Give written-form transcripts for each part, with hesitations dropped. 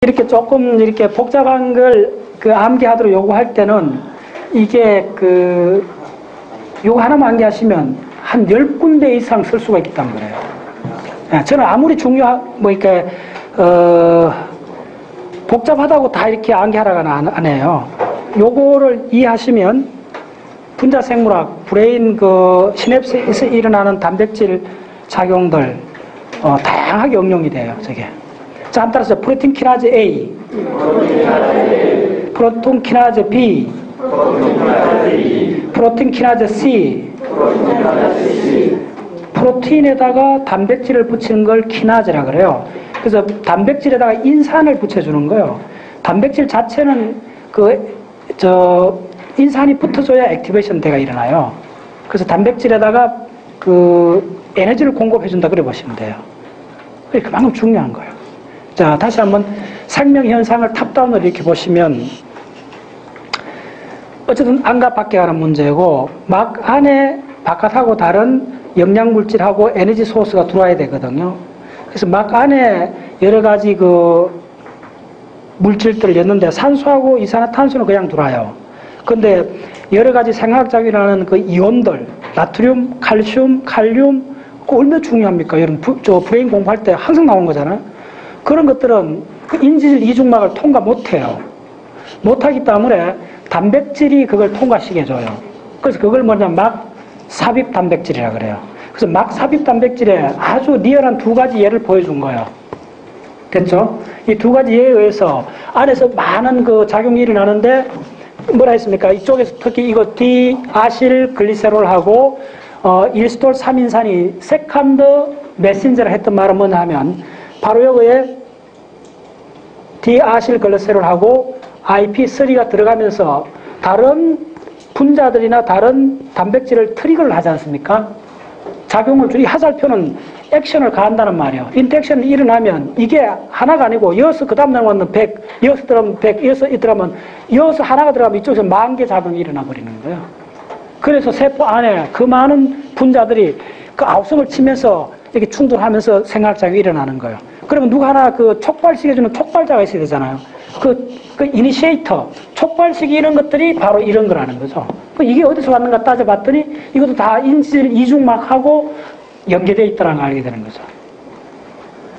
이렇게 조금 이렇게 복잡한 걸 그 암기하도록 요구할 때는 이게 요거 하나만 암기하시면 한 10군데 이상 쓸 수가 있다는 거예요. 저는 아무리 이렇게, 복잡하다고 다 이렇게 암기하라고는 안 해요. 요거를 이해하시면 분자생물학, 브레인 시냅스에서 일어나는 단백질 작용들, 다양하게 응용이 돼요, 저게. 자, 한번 따라서 프로틴 키나즈 A, 프로틴 키나즈 B, 프로틴 키나즈 C, 프로틴에다가 단백질을 붙이는 걸 키나즈라 그래요. 그래서 단백질에다가 인산을 붙여주는 거예요. 단백질 자체는 인산이 붙어줘야 액티베이션 대가 일어나요. 그래서 단백질에다가 에너지를 공급해준다 그래 보시면 돼요. 그만큼 중요한 거예요. 자, 다시 한번 생명현상을 탑다운으로 이렇게 보시면 어쨌든 안과 밖에 가는 문제고 막 안에 바깥하고 다른 영양물질하고 에너지 소스가 들어와야 되거든요. 그래서 막 안에 여러 가지 물질들을 넣는데 산소하고 이산화탄소는 그냥 들어와요. 근데 여러 가지 생화학작용이 일어나는 이온들, 나트륨, 칼슘, 칼륨, 얼마나 중요합니까? 여러분, 브레인 공부할 때 항상 나오는 거잖아요. 그런 것들은 인지질 이중막을 통과 못해요. 못하기 때문에 단백질이 그걸 통과시켜 줘요. 그래서 그걸 막 삽입 단백질이라 그래요. 그래서 막 삽입 단백질에 아주 리얼한 두 가지 예를 보여준 거예요. 됐죠? 이 두 가지 예에 의해서 안에서 많은 작용이 일어나는데 뭐라 했습니까? 이쪽에서 특히 이거 디아실 글리세롤하고 일스톨 3인산이 세컨드 메신저를 했던 말은 뭐냐 하면 바로 여기에 디아실 글리세롤하고 IP3가 들어가면서 다른 분자들이나 다른 단백질을 트리거를 하지 않습니까? 작용을 이 화살표는 액션을 가한다는 말이에요. 인터액션이 일어나면 이게 하나가 아니고 여기서 그 다음 넘어가면 100, 여기서 들어가면 100, 여기서 들어가면 여기서 하나가 들어가면 이쪽에서 10,000개 작용이 일어나 버리는 거예요. 그래서 세포 안에 그 많은 분자들이 아우성을 치면서 이렇게 충돌하면서 생활작용이 일어나는 거예요. 그러면 누가 하나 촉발시켜주는 촉발자가 있어야 되잖아요. 이니시에이터, 촉발시키 이런 것들이 바로 이런 거라는 거죠. 이게 어디서 왔는가 따져봤더니 이것도 다 인지질 이중막하고 연계되어 있다는 걸 알게 되는 거죠.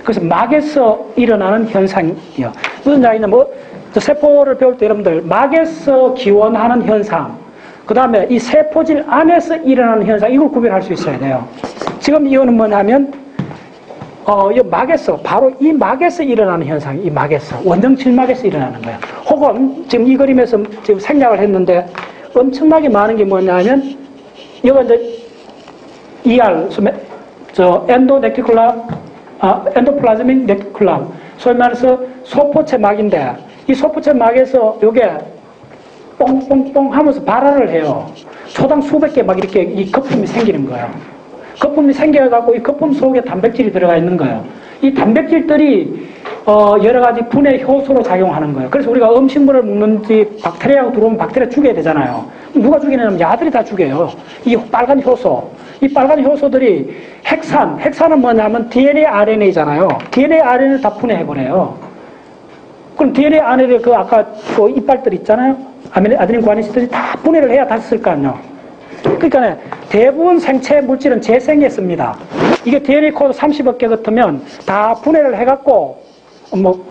그래서 막에서 일어나는 현상이요. 무슨 이야기냐면 세포를 배울 때 여러분들 막에서 기원하는 현상, 그 다음에 이 세포질 안에서 일어나는 현상, 이걸 구별할 수 있어야 돼요. 지금 이거는 뭐냐면 이 막에서, 바로 이 막에서 일어나는 현상이 이 막에서, 원정질막에서 일어나는 거예요. 혹은 지금 이 그림에서 지금 생략을 했는데 엄청나게 많은 게 뭐냐면 이거 이제 ER, 엔도플라즈믹 레티큘럼, 소위 말해서 소포체 막인데 이 소포체 막에서 요게 뽕뽕뽕 하면서 발화를 해요. 초당 수백 개 막 이렇게 이 거품이 생기는 거예요. 거품이 생겨갖고 이 거품 속에 단백질이 들어가 있는 거예요. 이 단백질들이 여러 가지 분해 효소로 작용하는 거예요. 그래서 우리가 음식물을 먹는지 박테리아가 들어오면 박테리아 죽여야 되잖아요. 누가 죽이냐면 야들이 다 죽여요. 이 빨간 효소. 이 빨간 효소들이 핵산은 뭐냐면 DNA, RNA잖아요. DNA, RNA를 다 분해해버려요. 그럼 DNA, RNA 아까 이빨들 있잖아요. 아데닌 구아닌시들이 다 분해를 해야 다시 쓸 거 아니에요. 그러니까 대부분 생체 물질은 재생했습니다. 이게 DNA 코드 30억 개 같으면 다 분해를 해갖고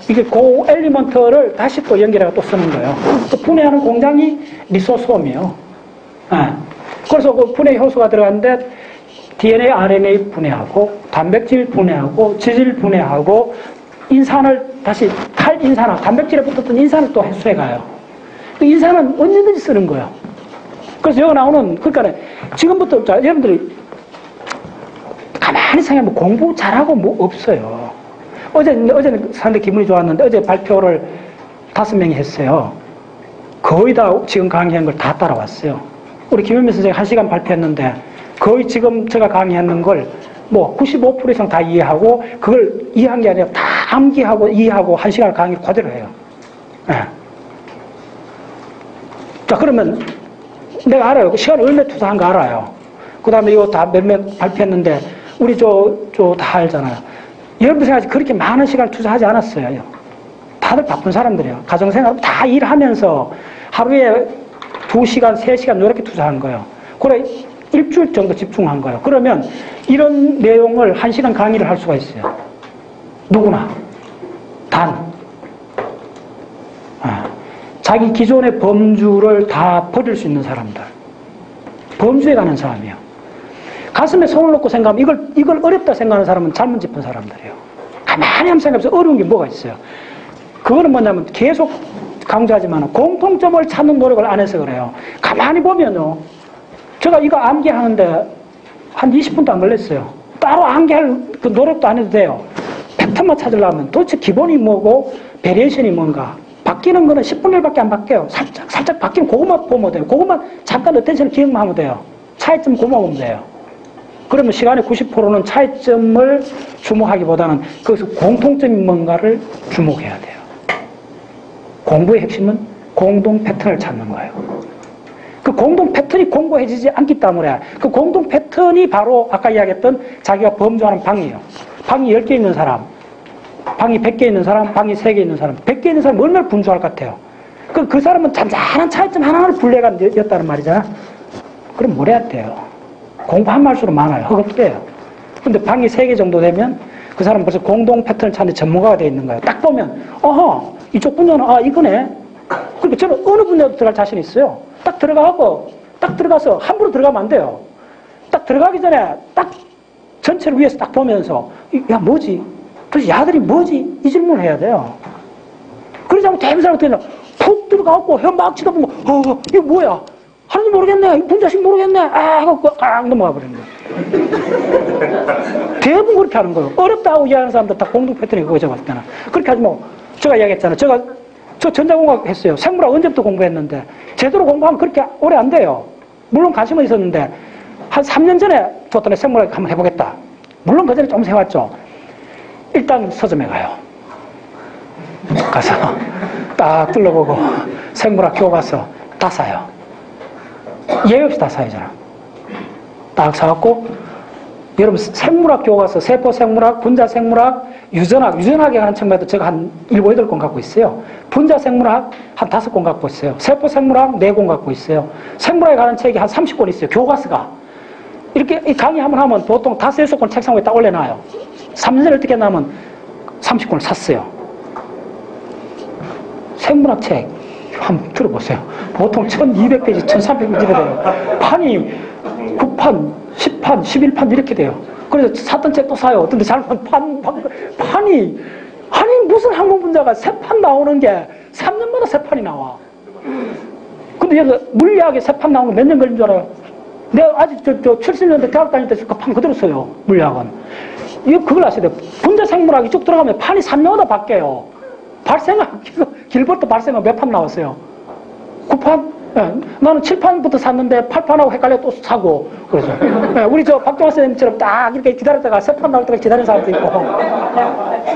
이게 고 엘리먼트를 다시 또 연결해서 또 쓰는 거예요. 또 분해하는 공장이 리소솜이에요. 그래서 그 분해 효소가 들어갔는데 DNA, RNA 분해하고 단백질 분해하고 지질 분해하고 인산을 다시 탈인산화, 단백질에 붙었던 인산을 또 흡수해 가요. 그 인산은 언제든지 쓰는 거예요. 그래서 여기 나오는, 그러니까 지금부터, 자, 여러분들이 가만히 생각하면 공부 잘하고 뭐 없어요. 어제는 상당히 기분이 좋았는데 어제 발표를 5명이 했어요. 거의 다 지금 강의한 걸 다 따라왔어요. 우리 김현미 선생님 1시간 발표했는데 거의 지금 제가 강의하는 걸 95% 이상 다 이해하고 그걸 이해한 게 아니라 다 암기하고 이해하고 1시간 강의를 그대로 해요. 네. 자, 그러면 내가 알아요. 시간을 얼마 투자한 거 알아요. 그 다음에 이거 다 몇몇 발표했는데 우리 다 알잖아요. 여러분들 생각하지 그렇게 많은 시간을 투자하지 않았어요. 다들 바쁜 사람들이에요. 가정생활 다 일하면서 하루에 2시간, 3시간 이렇게 투자한 거예요. 그래, 일주일 정도 집중한 거예요. 그러면 이런 내용을 1시간 강의를 할 수가 있어요. 누구나. 자기 기존의 범주를 다 버릴 수 있는 사람들. 범주에 가는 사람이에요. 가슴에 손을 놓고 생각하면 이걸 어렵다 생각하는 사람은 잘못 짚은 사람들이에요. 가만히 한번 생각해서 어려운 게 뭐가 있어요. 그거는 뭐냐면 계속 강조하지만 공통점을 찾는 노력을 안 해서 그래요. 가만히 보면요. 제가 이거 암기하는데 한 20분도 안 걸렸어요. 따로 암기할 그 노력도 안 해도 돼요. 패턴만 찾으려면 도대체 기본이 뭐고 베리에이션이 뭔가. 바뀌는 거는 10분의 1밖에 안 바뀌어요. 살짝 바뀌면 그것만 보면 돼요. 그것만 잠깐 어텐션을 기억만 하면 돼요. 차이점 그것만 보면 돼요. 그러면 시간의 90%는 차이점을 주목하기보다는 거기서 공통점이 뭔가를 주목해야 돼요. 공부의 핵심은 공동 패턴을 찾는 거예요. 그 공동 패턴이 공고해지지 않기 때문에 그 공동 패턴이 바로 아까 이야기했던 자기가 범주하는 방이에요. 방이 10개 있는 사람, 방이 100개 있는 사람, 방이 3개 있는 사람, 100개 있는 사람 얼마나 분주할 것 같아요. 그 사람은 잔잔한 차이점 하나를 분리해갔다는 말이잖아. 그럼 뭘 해야 돼요? 공부 한 말수로 많아요. 허겁돼요. 근데 방이 3개 정도 되면 그 사람은 벌써 공동 패턴을 찾는 전문가가 되어 있는 거예요. 딱 보면 이쪽 분야는 이거네. 그러니까 저는 어느 분야도 들어갈 자신 있어요. 딱 들어가서 함부로 들어가면 안 돼요. 딱 들어가기 전에 딱 전체를 위해서 딱 보면서 야 뭐지? 도대체 야들이 뭐지? 이 질문을 해야 돼요. 그러지 않고 대부분 사람한테는 푹 들어가고 막 치다보고 이거 뭐야? 하나도 모르겠네. 분자식 모르겠네. 하고 넘어가 버리는 거예요. 대부분 그렇게 하는 거예요. 어렵다고 이야기하는 사람들 다 공동 패턴이 그거죠. 봤을 때는. 그렇게 하지 뭐. 제가 이야기했잖아요. 저 전자공학 했어요. 생물학 언제부터 공부했는데 제대로 공부하면 그렇게 오래 안 돼요. 물론 관심은 있었는데 한 3년 전에 줬더니 생물학 한번 해보겠다. 물론 그 전에 좀 해왔죠. 일단 서점에 가요. 가서 딱 둘러보고 생물학 교과서 다 사요. 예의 없이 다 사야잖아. 딱 사갖고 여러분 생물학 교과서, 세포생물학, 분자생물학, 유전학에 관한 책마다 제가 한 7, 8권 갖고 있어요. 분자생물학 한 5권 갖고 있어요. 세포생물학 4권 갖고 있어요. 생물학에 관한 책이 한 30권 있어요. 교과서가. 이렇게 강의 한번 하면 보통 5, 6권 책상 위에 딱 올려놔요. 3년 전에 어떻게 했냐면 30권을 샀어요. 생물학 책 한번 들어보세요. 보통 1200페이지, 1300페이지 돼요. 판이 9판, 10판, 11판 이렇게 돼요. 그래서 샀던 책 또 사요. 어떤 데 잘못 판이 아니 무슨 항공 분자가 3판 나오는 게 3년마다 3판이 나와. 근데 여기 물리학에 3판 나오는 거 몇 년 걸린 줄 알아요? 내가 아직 70년대 대학 다닐 때 그 판 그대로 써요. 물리학은. 그걸 아셔야 돼요. 분자생물학 이쪽 들어가면 판이 3년마다 바뀌어요. 발생학, 길버트 발생학 몇 판 나왔어요? 9판? 네. 나는 7판부터 샀는데 8판하고 헷갈려 또 사고, 그래서. 네. 우리 박종환 선생님처럼 딱 이렇게 기다렸다가 3판 나올 때까지 기다리는 사람도 있고.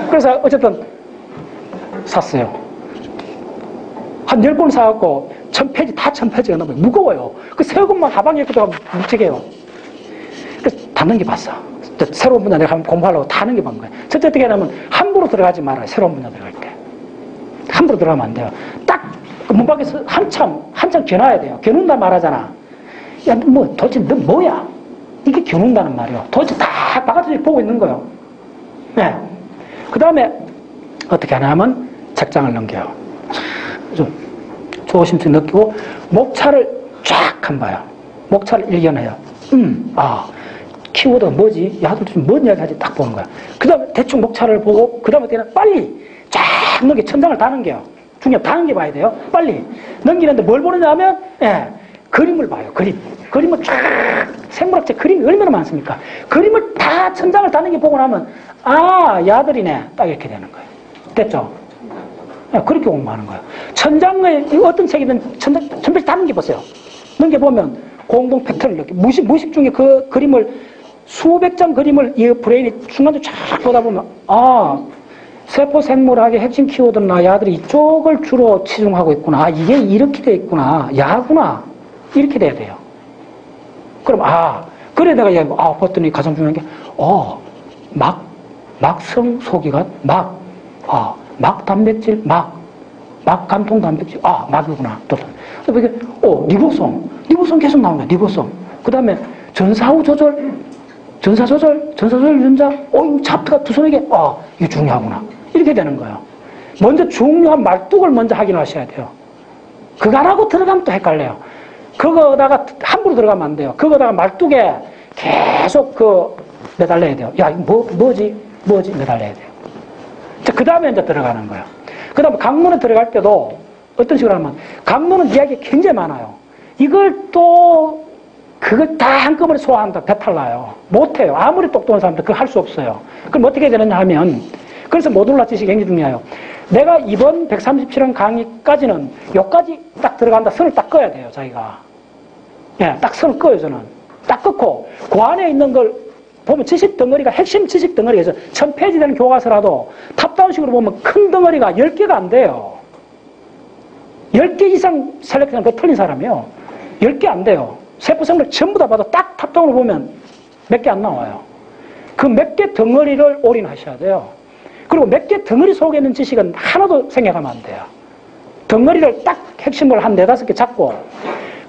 그래서 어쨌든 샀어요. 한 10권 사갖고 1000페이지, 다 1000페이지가 넘어요. 무거워요. 그 새 것만 가방에 이렇게 들어가면 묵직해요. 그래서 다 넘겨봤어. 새로운 분야 내가 공부하려고 다 넘겨본 거예요. 첫째 어떻게 하냐면 함부로 들어가지 말아요. 새로운 분야 들어갈 때. 함부로 들어가면 안 돼요. 딱 문 밖에서 한참 겨놔야 돼요. 겨눈다 말하잖아. 야, 도대체 너 뭐야? 이게 겨눈다는 말이에요. 도대체 다 바깥에서 보고 있는 거예요. 네. 그 다음에 어떻게 하냐면 책장을 넘겨요. 좀 조심스레 느끼고 목차를 쫙 한번 봐요. 목차를 읽어내요. 키워드가 뭐지? 야들 좀 뭔 이야기 하지? 딱 보는 거야. 그 다음에 대충 목차를 보고 그 다음에 빨리 쫙 넘겨 천장을 다 넘겨요. 중요한 다 넘겨봐야 돼요. 빨리 넘기는데 뭘 보느냐 하면 그림을 봐요. 그림을 쫙 생물학적 그림이 얼마나 많습니까? 그림을 다 천장을 다 넘겨보고 나면 야들이네. 딱 이렇게 되는 거예요. 됐죠? 그렇게 공부하는 거예요. 천장에 어떤 책이든 천장에 다 넘겨보세요. 넘겨보면 공동 패턴을 느끼고 무의식 중에 그 그림을 수백 장 그림을 이 브레인이 순간적으로 쫙 보다 보면 세포생물학의 핵심 키워드는 야들이 이쪽을 주로 치중하고 있구나. 이게 이렇게 돼 있구나. 야구나. 이렇게 돼야 돼요. 그럼 그래 내가 봤더니 가장 중요한 게 막성 소기관 막 단백질, 막 간통 단백질, 막이구나. 또, 이게, 리보솜 계속 나오네, 리보솜. 그 다음에 전사후 조절, 전사 조절 유전자, 이 차트가 두손에게, 이거 중요하구나. 이렇게 되는 거예요. 먼저 중요한 말뚝을 먼저 확인하셔야 돼요. 그거 안 하고 들어가면 또 헷갈려요. 그거다가 함부로 들어가면 안 돼요. 그거다가 말뚝에 계속 매달려야 돼요. 야, 이거 뭐지? 매달려야 돼요. 그 다음에 이제 들어가는 거예요. 그 다음에 강론에 들어갈 때도 어떤 식으로 하면, 강론은 이야기가 굉장히 많아요. 이걸 또, 그걸 다 한꺼번에 소화한다, 배탈 나요. 못해요. 아무리 똑똑한 사람도 그거 할 수 없어요. 그럼 어떻게 되느냐 하면, 그래서 모듈라 지식이 굉장히 중요해요. 내가 이번 137원 강의까지는 여기까지 딱 들어간다, 선을 딱 꺼야 돼요, 자기가. 예, 딱 선을 꺼요, 저는. 딱 끊고, 그 안에 있는 걸 보면 지식 덩어리가, 핵심 지식 덩어리에서 1000페이지 되는 교과서라도 탑다운식으로 보면 큰 덩어리가 10개가 안 돼요. 10개 이상 셀렉트는 더 틀린 사람이요. 10개 안 돼요. 세포생물 전부 다 봐도 딱 탑다운으로 보면 몇 개 안 나와요. 그 몇 개 덩어리를 올인하셔야 돼요. 그리고 몇 개 덩어리 속에 있는 지식은 하나도 생각하면 안 돼요. 덩어리를 딱 핵심을 한 4-5개 잡고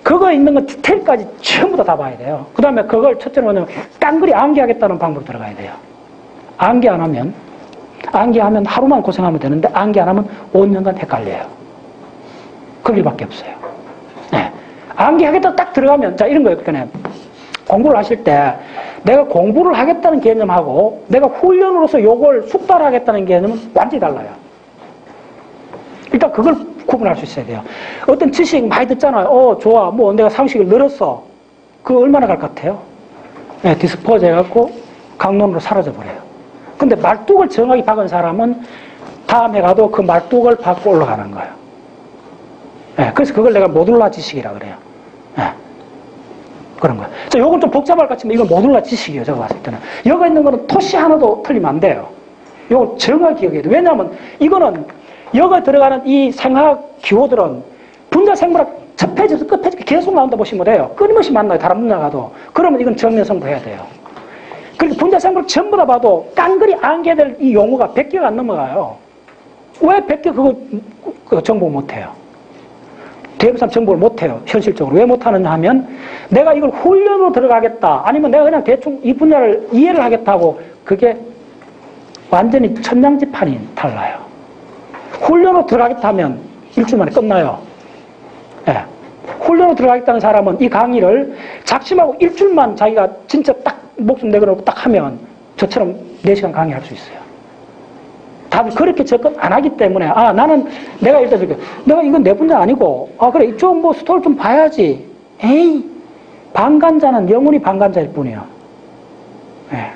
그거 있는 건 디테일까지 전부 다 봐야 돼요. 그 다음에 그걸 첫째로 뭐냐면 깡그리 암기하겠다는 방법으로 들어가야 돼요. 암기 안 하면, 암기하면 하루만 고생하면 되는데 암기 안 하면 5년간 헷갈려요. 그 길밖에 없어요. 네. 암기하겠다 딱 들어가면, 자, 이런 거예요. 그러니까 공부를 하실 때 내가 공부를 하겠다는 개념하고 내가 훈련으로서 요걸 숙달하겠다는 개념은 완전히 달라요. 일단 그걸 구분할 수 있어야 돼요. 어떤 지식 많이 듣잖아요. 좋아. 뭐 내가 상식을 늘었어. 그거 얼마나 갈 것 같아요? 네, 디스포즈 해갖고 강론으로 사라져버려요. 근데 말뚝을 정확히 박은 사람은 다음에 가도 그 말뚝을 박고 올라가는 거예요. 네, 그래서 그걸 내가 모듈라 지식이라 그래요. 네, 그런 거예요. 자, 요건 좀 복잡할 것 같지만 이건 모듈라 지식이에요. 제가 봤을 때는. 여기 있는 거는 토시 하나도 틀리면 안 돼요. 요걸 정확히 기억해야 돼요. 왜냐하면 이거는 여기 들어가는 이 생화학 기호들은 분자생물학 첫 페이지에서 끝 페이지 계속 나온다 보시면 돼요. 끊임없이 만나요. 다른 분야 가도. 그러면 이건 정면성도 해야 돼요. 그리고 분자생물학 전부 다 봐도 깡그리 안개될 이 용어가 100개가 안 넘어가요. 왜 100개 그거 정복 못해요? 대부분 사람 정복을 못해요. 현실적으로. 왜 못하느냐 하면 내가 이걸 훈련으로 들어가겠다. 아니면 내가 그냥 대충 이 분야를 이해를 하겠다고 그게 완전히 천냥지판이 달라요. 훈련으로 들어가겠다 하면 일주일 만에 끝나요. 예. 훈련으로 들어가겠다는 사람은 이 강의를 작심하고 일주일만 자기가 진짜 딱 목숨 내걸고 딱 하면 저처럼 4시간 강의할 수 있어요. 다들 그렇게 접근 안 하기 때문에 나는 내가 일단 이렇게 내가 이건 내 분야 아니고 그래 이쪽 뭐 스토리 좀 봐야지. 에이 방관자는 영원히 방관자일 뿐이에요. 예.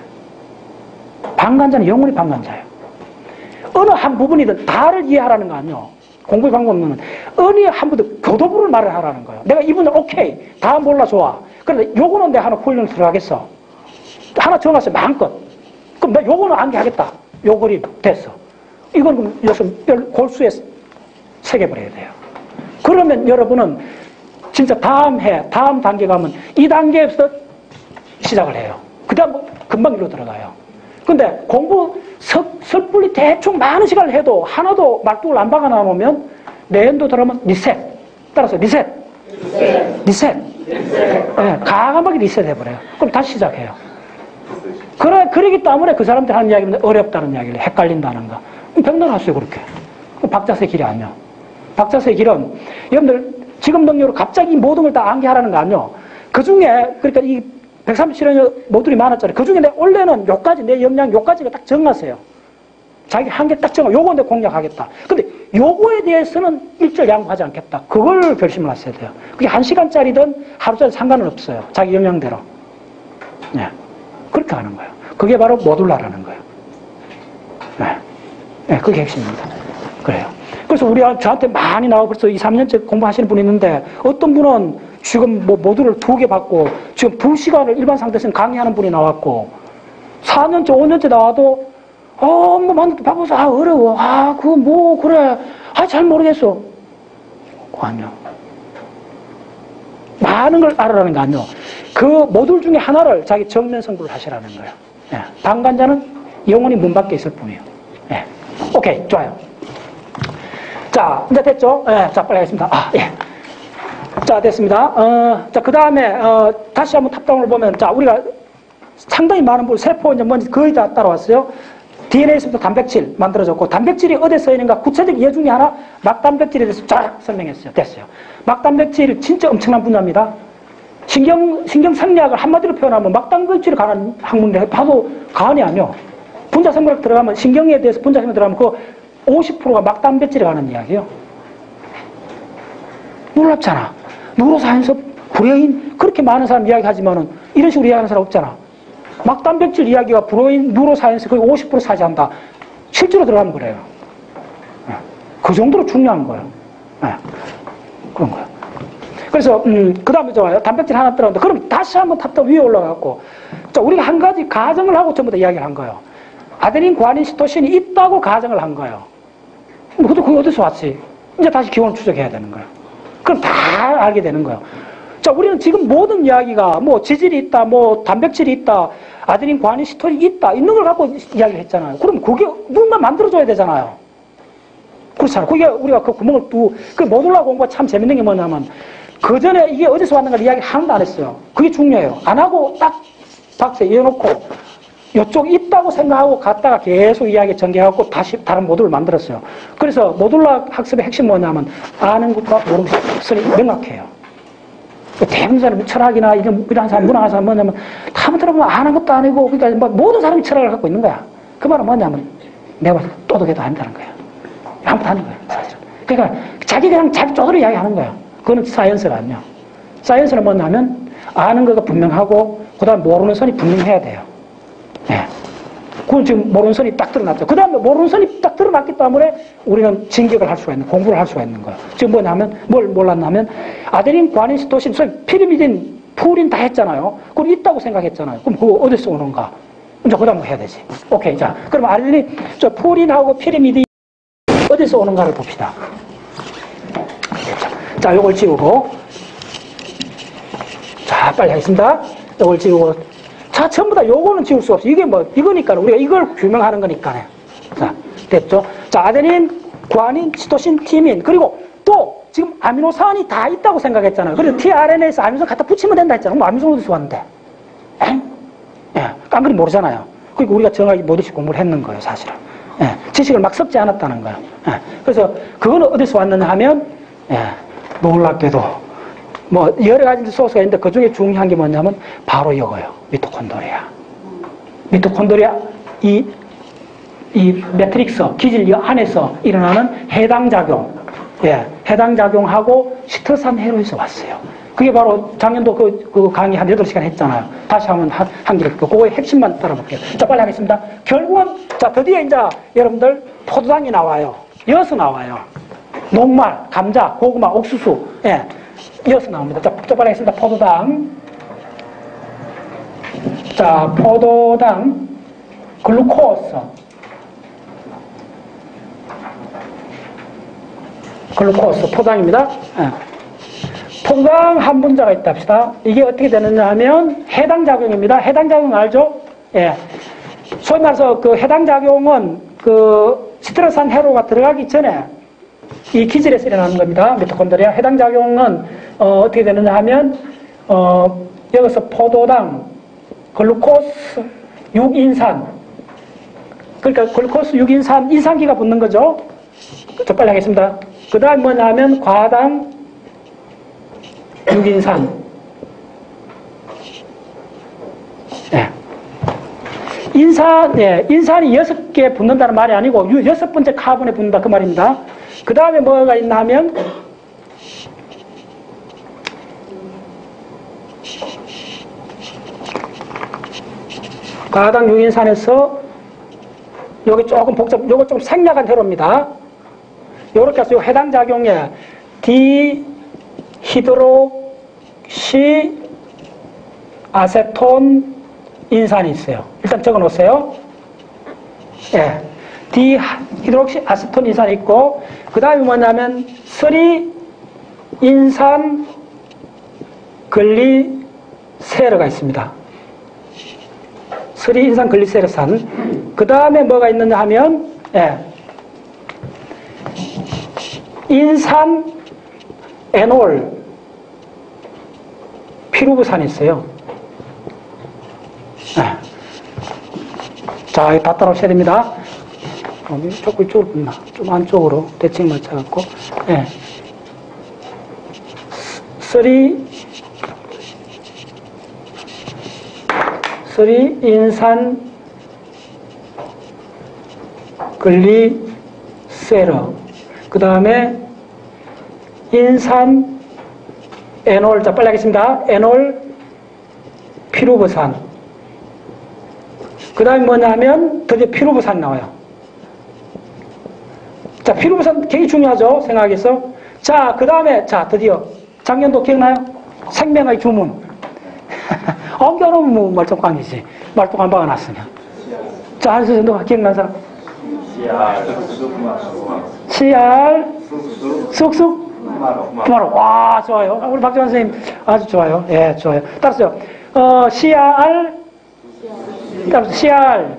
방관자는 영원히 방관자예요. 어느 한 부분이든 다를 이해하라는 거 아니에요. 공부의 방법은 어느 한 부분 교도부를 말을 하라는 거예요. 내가 이 분야 오케이 다 몰라 좋아. 그런데 요거는 내가 하나 훈련을 들어가겠어. 하나 정했어요. 마음껏. 그럼 나 요거는 암기하겠다. 요 그림 됐어. 이건 그럼 여기서 골수에 새겨버려야 돼요. 그러면 여러분은 진짜 다음 해, 다음 단계 가면 이 단계에서 시작을 해요. 그 다음 금방 일로 들어가요. 근데 공부 섣불리 대충 많은 시간을 해도 하나도 말뚝을 안 박아 나오면 내연도 들어오면 리셋. 따라서 리셋. 네, 과감하게 리셋 해버려요. 그럼 다시 시작해요. 그러기 때문에 그 사람들 하는 이야기는 어렵다는 이야기를 헷갈린다는 거. 병론하세요, 그렇게. 박자세 길이 아니요. 박자세 길은 여러분들 지금 능력으로 갑자기 모든 걸 다 암기하라는 거 아니요. 그 중에, 그러니까 이 137원 모듈이 많았잖아요. 그 중에 원래는 요까지, 내 역량 요까지가 딱 정하세요. 자기 한계 딱 정하, 요거 내 공략하겠다. 근데 요거에 대해서는 일절 양보하지 않겠다. 그걸 결심을 하셔야 돼요. 그게 1시간짜리든 하루짜리 상관은 없어요. 자기 역량대로. 네. 그렇게 하는 거예요. 그게 바로 모듈라라는 거예요. 네. 네, 그게 핵심입니다. 그래요. 그래서 저한테 많이 나오고 벌써 2, 3년째 공부하시는 분이 있는데 어떤 분은 지금 뭐 모듈을 2개 받고 지금 2시간을 일반 상태에서 강의하는 분이 나왔고 4년째, 5년째 나와도 뭐 만나도 바빠서 어려워. 그거 뭐 그래. 잘 모르겠어. 그거 아니요. 많은 걸 알아라는 거 아니요. 그 모듈 중에 하나를 자기 정면 승부를 하시라는 거예요. 예. 방관자는 영원히 문 밖에 있을 뿐이에요. 예. 오케이, 좋아요. 자, 이제 됐죠? 예, 자, 빨리 하겠습니다. 예. 자, 됐습니다. 자, 그 다음에, 다시 한번 탑다운을 보면, 자, 우리가 상당히 많은 부분, 세포 이제 뭔지 거의 다 따라왔어요. DNA에서부터 단백질 만들어졌고, 단백질이 어디에 써 있는가? 구체적 예 중에 하나, 막단백질에 대해서 쫙 설명했어요. 됐어요. 막단백질 진짜 엄청난 분야입니다. 신경생리학을 한마디로 표현하면 막단백질에 관한 학문인데, 봐도 가언이 아니요. 분자생물학 들어가면, 신경에 대해서 분자생물 들어가면 그 50%가 막단백질에 관한 이야기예요. 놀랍잖아. 뉴로사이언스, 브레인, 그렇게 많은 사람 이야기하지만은 이런 식으로 이야기하는 사람 없잖아. 막단백질 이야기가 브레인, 뉴로사이언스 거의 50% 차지한다. 실제로 들어가면 그래요. 그 정도로 중요한 거예요. 그런 거예요. 그래서, 그 다음에 좋아요. 단백질 하나 들어간다. 그럼 다시 한번 탑다 위에 올라가고, 자, 우리가 한 가지 가정을 하고 전부 다 이야기를 한 거예요. 아데닌, 구아닌, 시토신이 있다고 가정을 한 거예요. 그것도 그게 어디서 왔지? 이제 다시 기원을 추적해야 되는 거예요. 그럼 다 알게 되는 거예요. 자, 우리는 지금 모든 이야기가 뭐 지질이 있다, 뭐 단백질이 있다, 아데닌, 구아닌, 시토신이 있다, 있는 걸 갖고 이야기를 했잖아요. 그럼 그게 누군가 만들어줘야 되잖아요. 그렇잖아요. 그게 우리가 그 구멍을 그 모듈라 공부가 참 재밌는 게 뭐냐면, 그 전에 이게 어디서 왔는가 이야기 하나도 안 했어요. 그게 중요해요. 안 하고 딱 박스에 이어놓고, 이쪽 있다고 생각하고 갔다가 계속 이야기 전개하고 다시 다른 모듈을 만들었어요. 그래서 모듈라 학습의 핵심이 뭐냐면 아는 것과 모르는 것이 명확해요. 대부분 사람이 철학이나 이런 사람, 문학하는 사람 뭐냐면 다 들어보면 아는 것도 아니고 그러니까 뭐 모든 사람이 철학을 갖고 있는 거야. 그 말은 뭐냐면 내가 봤을 때 똑똑해도 아니다는 거야. 아무것도 아닌 거야, 사실은. 그러니까 자기 그냥 자기 쪽으로 이야기하는 거야. 그거는 사이언스가 아니야. 사이언스는 뭐냐면 아는 거가 분명하고 그 다음에 모르는 선이 분명해야 돼요. 네. 그건 지금 모르는 선이 딱 드러났죠. 그 다음에 모르는 선이 딱 드러났기 때문에 우리는 진격을 할 수가 있는, 공부를 할 수가 있는 거예요. 지금 뭐냐면, 뭘 몰랐냐면, 아데닌, 구아닌, 시토신, 소위 피리미딘, 푸린 다 했잖아요. 그걸 있다고 생각했잖아요. 그럼 그거 어디서 오는가? 이제 그 다음 해야 되지. 오케이. 자, 그럼 아데닌, 푸린하고 피리미딘 어디서 오는가를 봅시다. 자, 요걸 지우고. 자, 빨리 하겠습니다. 요걸 지우고. 자, 전부 다 요거는 지울 수 없어. 이게 뭐, 이거니까, 우리가 이걸 규명하는 거니까. 자, 됐죠? 자, 아데닌, 구아닌, 시토신, 티민. 그리고 또, 지금 아미노산이 다 있다고 생각했잖아요. 그래서 tRNA에서 아미노산 갖다 붙이면 된다 했잖아요. 뭐 아미노산 어디서 왔는데? 엥? 예, 깡그리 모르잖아요. 그러니까 우리가 정확히 모두씩 공부를 했는 거예요, 사실은. 예, 지식을 막 섞지 않았다는 거예요. 예, 그래서 그거는 어디서 왔느냐 하면, 예, 놀랍게도, 뭐 여러 가지 소스가 있는데 그 중에 중요한 게 뭐냐면 바로 이거예요. 미토콘드리아. 미토콘드리아 이 매트릭스 기질 안에서 일어나는 해당 작용, 예, 해당 작용하고 시트산해로에서 왔어요. 그게 바로 작년도 그 강의 한 8시간 했잖아요. 다시 한번 한 개, 그거의 핵심만 따라볼게요. 자, 빨리 하겠습니다. 결국은 자 드디어 이제 여러분들 포도당이 나와요. 여수 나와요. 녹말, 감자, 고구마, 옥수수, 예. 이어서 나옵니다. 자, 빨리 하겠습니다. 포도당. 자, 포도당, 글루코스. 글루코스, 포도당입니다. 예. 포도당 한 분자가 있다 합시다. 이게 어떻게 되느냐 하면 해당작용입니다. 해당작용 알죠? 예. 소위 말해서 그 해당작용은 그 시트러산 해로가 들어가기 전에 이 기질에서 일어나는 겁니다. 미토콘드리아. 해당 작용은 어떻게 되느냐 하면 여기서 포도당, 글루코스, 6인산, 그러니까 글루코스, 6인산, 인산기가 붙는 거죠. 저 빨리 하겠습니다. 그 다음 뭐냐 하면 과당, 6인산. 예. 인산이 6개 붙는다는 말이 아니고 6번째 카본에 붙는다 그 말입니다. 그 다음에 뭐가 있나 하면 과당 6인산에서 여기 조금 요거 좀 생략한 회로입니다. 요렇게 해서 해당 작용에 디히드록시 아세톤 인산이 있어요. 일단 적어 놓으세요. 예. 디히드록시 아세톤 인산이 있고, 그 다음에 뭐냐면, 3인산 글리세르가 있습니다. 3인산 글리세르산. 그 다음에 뭐가 있느냐 하면, 예. 인산 에놀 피루부산이 있어요. 네. 자, 다 따라오셔야 됩니다. 조금 이쪽으로 붙나? 좀 안쪽으로 대칭 맞춰갖고. 네. 3 인산 글리세러. 그 다음에 인산 에놀. 자, 빨리 하겠습니다. 에놀 피루부산. 그 다음에 뭐냐면 드디어 피루부산 나와요. 자, 피루부산 굉장히 중요하죠. 생각해서. 자, 그 다음에 자, 드디어 작년도 기억나요? 생명의 주문. 엉겨놓으면 뭐 말똥광이지. 말똥 박아놨으면. 자, 한수 누가 기억나는 사람? CR 쑥쑥 구마로. 와, 좋아요. 우리 박정환 선생님 아주 좋아요. 예, 좋아요. 따라서요. CR 따라서 CR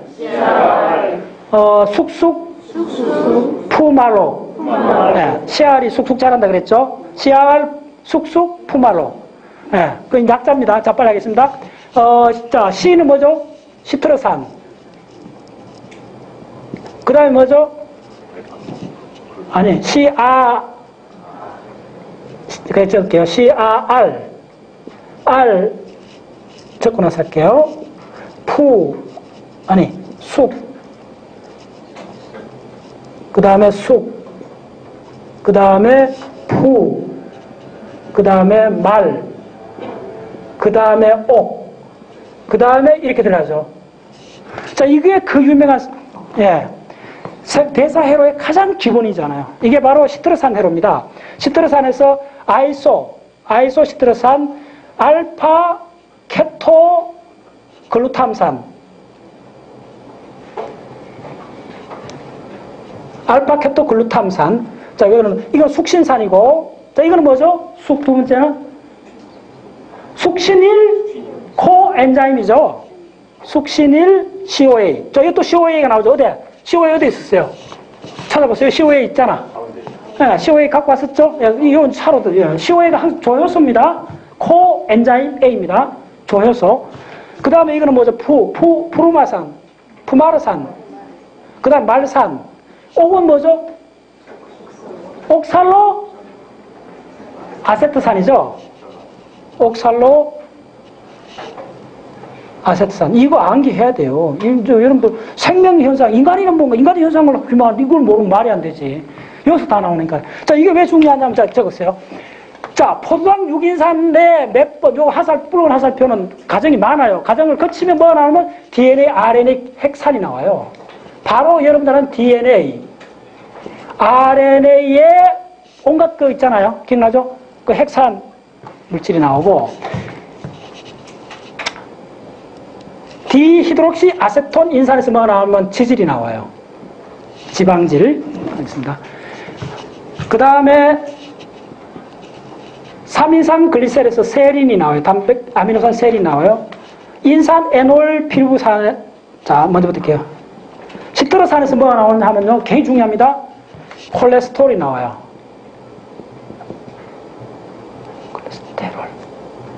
쑥쑥 푸마로. 예, CR이 쑥쑥 자란다 그랬죠? CR 쑥쑥 푸마로. 예, 그 약자입니다. 자, 빨리 하겠습니다. 자, C는 뭐죠? 시트러산. 그 다음에 뭐죠? 아니, CR. 그래, 적을게요. CRR. R. 적고 나서 할게요. 쑥. 그 다음에 쑥. 그 다음에 푸. 그 다음에 말. 그 다음에 옥. 그 다음에 이렇게 들어가죠. 자, 이게 그 유명한, 예. 대사 회로의 가장 기본이잖아요. 이게 바로 시트러산 회로입니다. 시트러산에서 아이소 시트러산, 알파 케토 글루탐산, 알파 케토 글루탐산. 자, 이건 숙신산이고, 자, 이거는 뭐죠? 두 번째는 숙신일 코엔자임이죠. 숙신일 COA. 저 이게 또 COA가 나오죠. 어디? COA 어디 있었어요? 찾아보세요. COA 있잖아. 네, COA 갖고 왔었죠? 이건 차로도. COA가 한 조효소입니다. 코엔자임 A입니다. 조효소. 그 다음에 이거는 뭐죠? 푸르마산, 푸마르산. 그 다음 말산. 옥은 뭐죠? 옥살로 아세트산이죠. 옥살로 아세트산. 이거 암기해야 돼요. 여러분들 생명현상, 인간이란 뭔가, 인간의 현상을 이걸 모르면 말이 안 되지. 여기서 다 나오니까. 자, 이게 왜 중요하냐면, 자, 적었어요. 자, 포도당 6인산 내 몇 번, 요 붉은 화살표는 가정이 많아요. 가정을 거치면 뭐가 나오면 DNA, RNA 핵산이 나와요. 바로 여러분들은 DNA, RNA에 온갖 거 있잖아요. 기억나죠? 그 핵산 물질이 나오고, 디히드록시 아세톤 인산에서 뭐가 나오면 지질이 나와요. 지방질. 알겠습니다. 그 다음에 3인산 글리세린에서 세린이 나와요. 아미노산 세린이 나와요. 인산 에놀 피루부산. 자, 먼저 부탁해요. 시트러산에서 뭐가 나오냐 하면요, 굉장히 중요합니다. 콜레스테롤이 나와요. 콜레스테롤.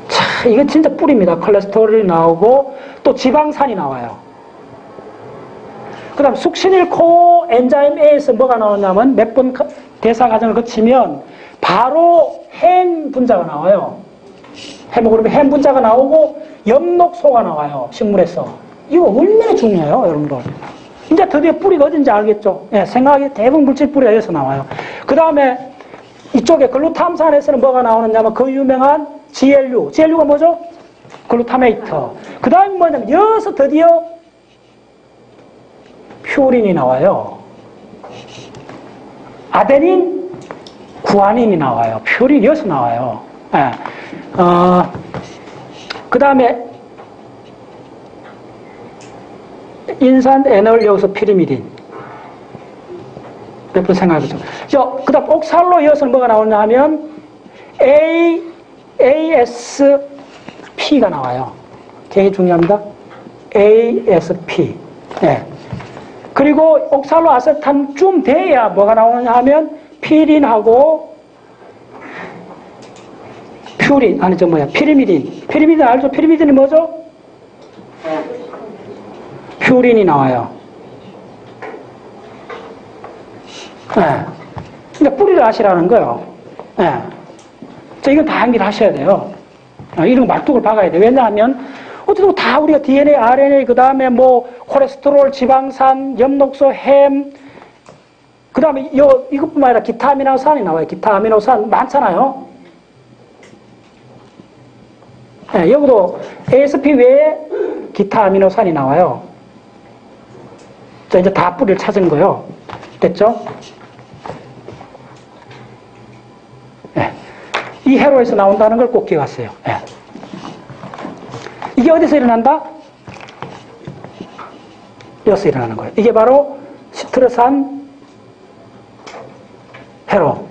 자, 이거 진짜 뿌리입니다. 콜레스테롤이 나오고, 또 지방산이 나와요. 그 다음 숙신일 코엔자임 A에서 뭐가 나오냐면 몇 번 대사 과정을 거치면 바로 햄 분자가 나와요. 헤모글로빈 햄 분자가 나오고 엽록소가 나와요. 식물에서. 이거 얼마나 중요해요, 여러분들. 이제 드디어 뿌리가 어딘지 알겠죠? 예, 생각하기 대부분 물질 뿌리가 여기서 나와요. 그 다음에 이쪽에 글루탐산에서는 뭐가 나오느냐면 그 유명한 GLU. GLU가 뭐죠? 글루타메이트. 그 다음에 뭐냐면 여기서 드디어 퓨린이 나와요. 아데닌, 구아닌이 나와요. 퓨린이 여기서 나와요. 예. 그 다음에 인산 에놀 여기서 피리미딘. 몇 번 생각해보죠. 그 다음 옥살로 이어서는 뭐가 나오냐 하면 ASP가 나와요. 굉장히 중요합니다. ASP. 네. 그리고 옥살로 아세탄 좀 돼야 뭐가 나오냐 하면 피린하고 퓨린, 아니, 피리미딘. 피리미딘 알죠? 피리미딘이 뭐죠? 퓨린이 나와요. 네. 근데 뿌리를 아시라는 거예요. 네. 자, 이건 다 암기를 하셔야 돼요. 이런 말뚝을 박아야 돼요. 왜냐하면, 어쨌든 다 우리가 DNA, RNA, 그 다음에 뭐, 콜레스테롤, 지방산, 엽록소, 햄, 그 다음에 이것뿐만 아니라 기타 아미노산이 나와요. 기타 아미노산 많잖아요. 네, 여기도 ASP 외에 기타 아미노산이 나와요. 자, 이제 다 뿌리를 찾은 거예요. 됐죠? 네. 이 회로에서 나온다는 걸 꼭 기억하세요. 네. 이게 어디서 일어난다? 여기서 일어나는 거예요. 이게 바로 시트르산 회로.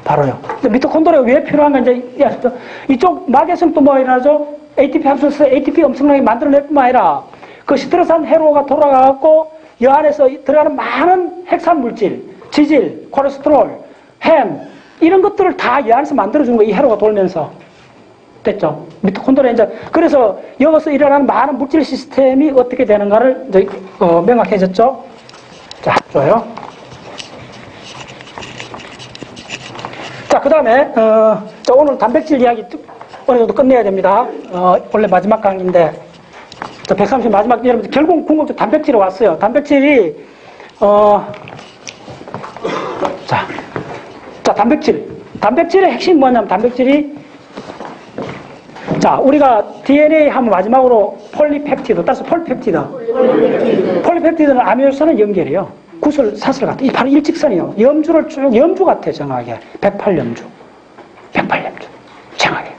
바로요. 미토콘드리아가 왜 필요한가 이제 이쪽 막에서는 또 뭐 일어나죠? ATP 합성해서 ATP 엄청나게 만들어낼 뿐만 아니라 그 시트르산 회로가 돌아가갖고 이 안에서 들어가는 많은 핵산 물질, 지질, 콜레스테롤, 햄 이런 것들을 다 이 안에서 만들어주는 거예요. 이 회로가 돌면서. 됐죠? 미토콘드리아 이제 그래서 여기서 일어나는 많은 물질 시스템이 어떻게 되는가를 이제 명확해졌죠? 자, 좋아요. 자, 그 다음에, 자, 오늘 단백질 이야기 어느 정도 끝내야 됩니다. 원래 마지막 강의인데, 자, 130 마지막, 여러분, 결국 궁극적 단백질이 왔어요. 단백질이, 자, 단백질. 단백질의 핵심이 뭐냐면, 단백질이, 자, 우리가 DNA 하면 마지막으로 폴리펩티드, 따라서 폴리펩티드. 폴리펩티드는 아미노산을 연결해요. 구슬, 사슬 같아. 이 바로 일직선이요. 염주를 쭉, 염주 같아, 정확하게. 108염주. 108염주. 정확하게.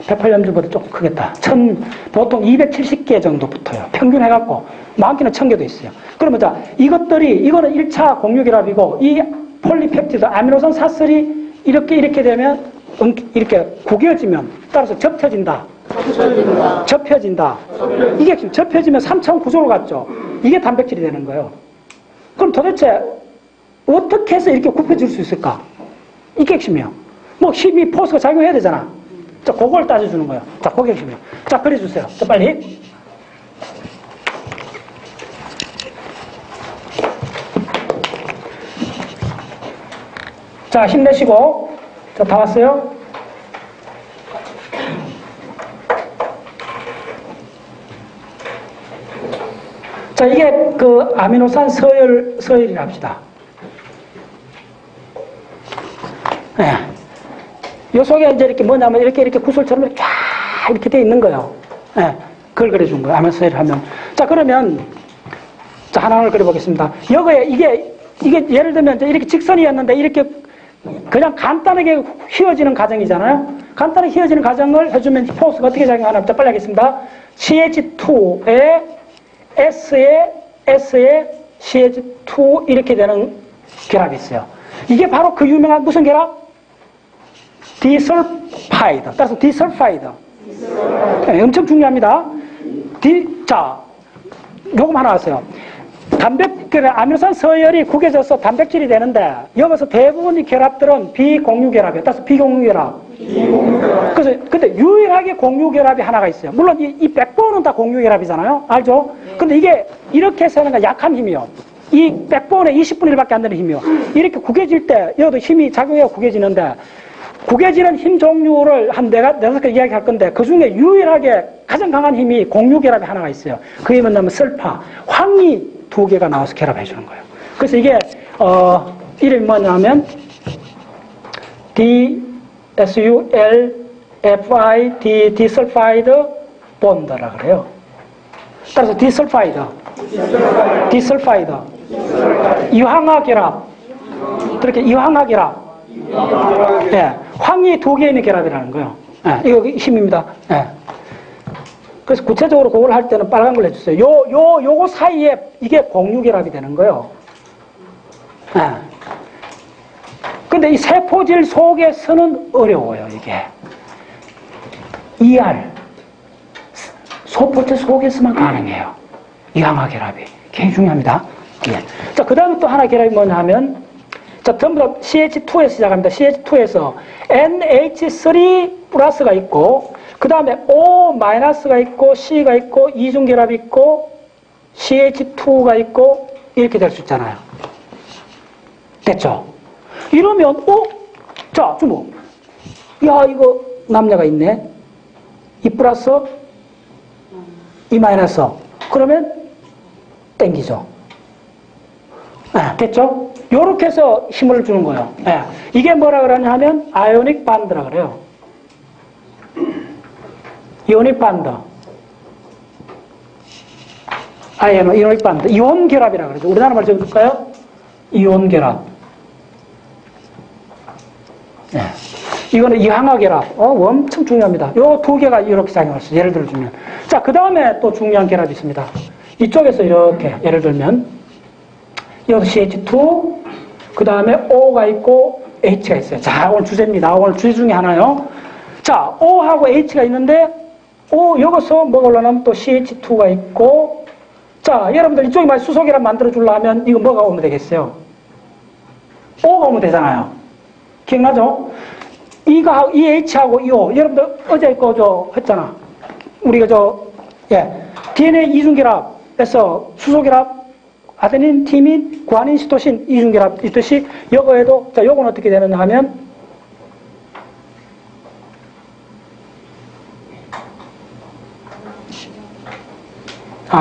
108염주보다 조금 크겠다. 보통 270개 정도 붙어요. 평균 해갖고, 많게는 1000개도 있어요. 그러면 자, 이거는 1차 공유결합이고, 이 폴리펩티드, 아미노산 사슬이 이렇게 되면, 이렇게 구겨지면, 따라서 접혀진다. 접혀진다. 이게 접혀지면 3차원 구조로 갔죠. 이게 단백질이 되는 거예요. 그럼 도대체 어떻게 해서 이렇게 굽혀질 수 있을까? 이게 핵심이에요. 뭐 힘이 포스가 작용해야 되잖아. 자, 그걸 따져주는 거예요. 자, 그게 핵심이에요. 자, 그려주세요. 자, 빨리. 자, 힘내시고. 자, 다 왔어요? 자, 이게 그 아미노산 서열이라 합시다. 네. 요 속에 이제 이렇게 뭐냐면 이렇게 구슬처럼 이렇게 돼 있는 거예요. 네. 그걸 그려준 거예요. 아미노산 서열 하면. 자, 그러면, 자, 하나를 그려보겠습니다. 여기에 이게 예를 들면 이렇게 직선이었는데 이렇게 그냥 간단하게 휘어지는 과정이잖아요. 간단하게 휘어지는 과정을 해주면 포스가 어떻게 작용하나 빨리 하겠습니다. CH2에 S에 CH2 이렇게 되는 결합이 있어요. 이게 바로 그 유명한 무슨 결합? 디설파이드. 따라서 디설파이드. 네, 엄청 중요합니다. 자, 요금 하나 하세요. 아미노산 서열이 구겨져서 단백질이 되는데 여기서 대부분의 결합들은 비공유결합이에요. 따라서 비공유결합. 그래서 근데 유일하게 공유결합이 하나가 있어요. 물론 이 백본은 다 공유결합이잖아요. 알죠? 근데 이게 이렇게 해서 하는 건 약한 힘이요. 이 백본의 20분의 1밖에 안 되는 힘이요. 이렇게 구겨질 때 여기도 힘이 작용해서 구겨지는데 구겨지는 힘 종류를 한 4-5개 이야기할 건데 그 중에 유일하게 가장 강한 힘이 공유결합이 하나가 있어요. 그게 뭐냐면 설파, 황이 2개가 나와서 결합해 주는 거예요. 그래서 이게 이름이 뭐냐면 DSULFID 디설파이드 본드라 그래요. 따라서 디설파이드 이황화 결합 그렇게 이황화 결합 예, 황이 2개 있는 결합이라는 거예요. 예, 이거 힘입니다. 예. 그래서 구체적으로 그걸 할 때는 빨간 걸 해주세요. 요거 사이에 이게 공유결합이 되는 거예요. 예. 근데 이 세포질 속에서는 어려워요, 이게. ER. 소포체 속에서만 가능해요. 이항화 결합이. 굉장히 중요합니다. 예. 자, 그 다음에 또 하나 결합이 뭐냐 하면, 자, 전부 다 CH2에서 시작합니다. CH2에서 NH3 플러스가 있고, 그 다음에 O 마이너스가 있고, C가 있고, 이중결합이 있고, CH2가 있고, 이렇게 될 수 있잖아요. 됐죠? 이러면, 자, 주모. 야, 이거 남녀가 있네. 이 플러스, 이 마이너스. 그러면 땡기죠. 네, 됐죠? 요렇게 해서 힘을 주는 거예요. 네. 이게 뭐라 그러냐 하면 아이오닉 반드라 그래요. 이오닉 반드. 이오닉 반드. 이온 결합이라 그러죠. 우리나라 말 적어줄까요? 이온 결합. 네. 이거는 이항화 결합. 엄청 중요합니다. 요 두 개가 이렇게 작용할 수 있어요. 예를 들어주면. 자, 그 다음에 또 중요한 결합이 있습니다. 이쪽에서 이렇게, 예를 들면, 여기 CH2, 그 다음에 O가 있고 H가 있어요. 자, 오늘 주제입니다. 오늘 주제 중에 하나요. 자, O하고 H가 있는데, 여기서 뭐가 올라가면 또 CH2가 있고, 자, 여러분들 이쪽에 만약 수소결합 만들어주려 하면 이거 뭐가 오면 되겠어요? O가 오면 되잖아요. 기억나죠? 이 H하고 이 O. 여러분들 어제 했잖아. 우리가 DNA 이중결합에서 수소결합, 아데닌, 티민, 구아닌, 시토신 이중결합 있듯이 요거에도, 자, 요건 어떻게 되느냐 하면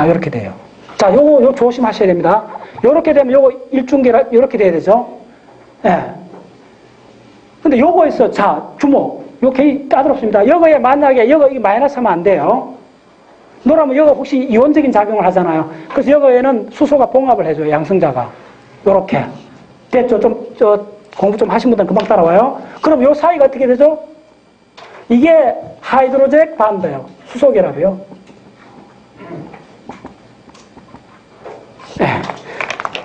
이렇게 돼요. 자, 요거 조심하셔야 됩니다. 요렇게 되면 요거 일중결합, 요렇게 돼야 되죠. 예. 근데 요거에서, 자, 주목. 요 개이 까다롭습니다. 요거에 만약에, 이게 마이너스 하면 안 돼요. 노라면 여기 혹시 이온적인 작용을 하잖아요. 그래서 여기에는 수소가 봉합을 해줘요. 양성자가. 요렇게. 됐죠? 공부 좀 하신 분들은 금방 따라와요. 그럼 요 사이가 어떻게 되죠? 이게 하이드로젝 반드예요. 수소 결합이요. 네.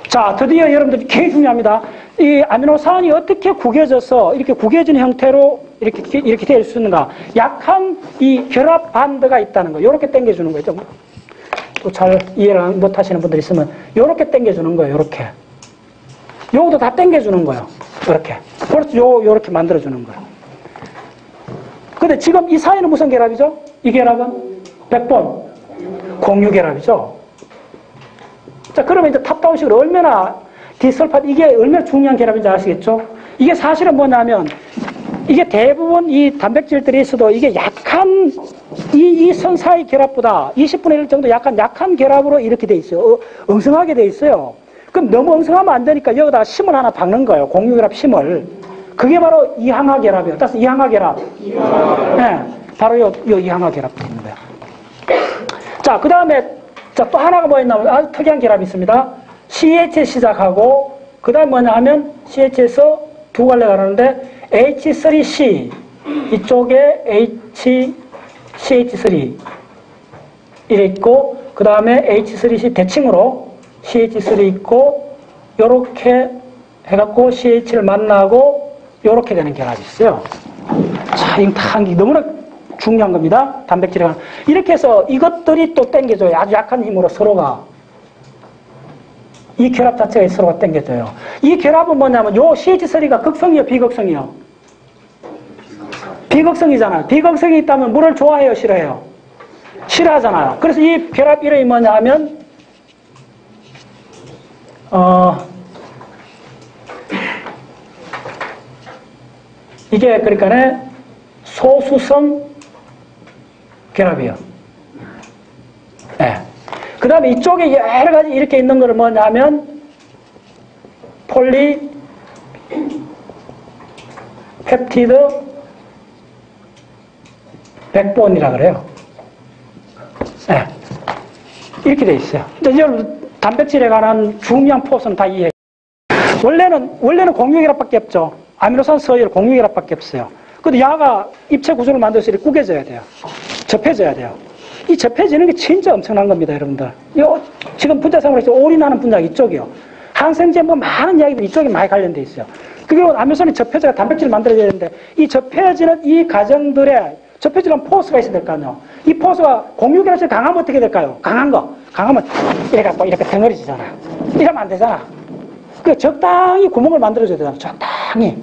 자, 드디어 여러분들 굉장히 중요합니다. 이 아미노산이 어떻게 구겨져서 이렇게 구겨진 형태로 이렇게 될 수 있는가? 약한 이 결합 반드가 있다는 거. 요렇게 당겨주는 거죠. 또 잘 이해를 못 하시는 분들 있으면 요렇게 당겨주는 거예요. 요렇게. 요것도 다 당겨주는 거예요. 요렇게. 그래서 요렇게 만들어주는 거예요. 근데 지금 이 사이는 무슨 결합이죠? 이 결합은 100번 공유 결합이죠. 자, 그러면 이제 탑다운식으로 얼마나 디설파트, 이게 얼마나 중요한 결합인지 아시겠죠? 이게 사실은 뭐냐면, 이게 대부분 이 단백질들이 있어도 이게 약한, 이 선 사이 결합보다 20분의 1 정도 약간 결합으로 이렇게 돼 있어요. 엉성하게 돼 있어요. 그럼 너무 엉성하면 안 되니까 여기다가 심을 하나 박는 거예요. 공유결합 심을. 그게 바로 이항화 결합이에요. 따라서 이항화 결합. 네, 바로 요 이항화 결합 되는 거예요. 자, 그 다음에, 자, 또 하나가 뭐 있냐면 아주 특이한 결합이 있습니다. CH에 시작하고, 그 다음에 뭐냐 하면 CH에서 두 갈래가 나는데 H3C, 이쪽에 CH3 이래 있고, 그 다음에 H3C 대칭으로 CH3 있고, 요렇게 해갖고 CH를 만나고 요렇게 되는 결합이 있어요. 자, 이거 다 너무나 중요한 겁니다. 단백질에 이렇게 해서 이것들이 또 당겨줘요. 아주 약한 힘으로 서로가. 이 결합 자체가 서로가 당겨져요. 이 결합은 뭐냐면 요 CH3가 극성이요, 비극성이요? 비극성이잖아요. 비극성이 있다면 물을 좋아해요, 싫어해요? 싫어하잖아요. 그래서 이 결합 이름이 뭐냐 하면 이게 그러니까 소수성 결합이요. 네. 그 다음에 이쪽에 여러 가지 이렇게 있는 거를 뭐냐면 폴리 펩티드 백본이라 그래요. 네. 이렇게 돼 있어요. 이제 여러분 단백질에 관한 중요한 포스는 다 이해해요. 원래는 공유결합밖에 없죠. 아미노산 서열 공유결합밖에 없어요. 근데 야가 입체 구조를 만들어서 이렇게 구겨져야 돼요. 접해져야 돼요. 이 접해지는 게 진짜 엄청난 겁니다, 여러분들. 지금 분자상으로 올인하는 분자가 이쪽이요. 항생제 뭐 많은 이야기들이 이쪽에 많이 관련돼 있어요. 그리고 아미노산이 접혀져야 단백질을 만들어야 되는데 이 접혀지는 이 과정들에 접혀지는 포스가 있어야 될 거 아니에요. 이 포스가 공유결합이 강하면 어떻게 될까요? 강하면 이렇게 덩어리지잖아요. 이러면 안 되잖아. 그 적당히 구멍을 만들어줘야 되잖아. 적당히.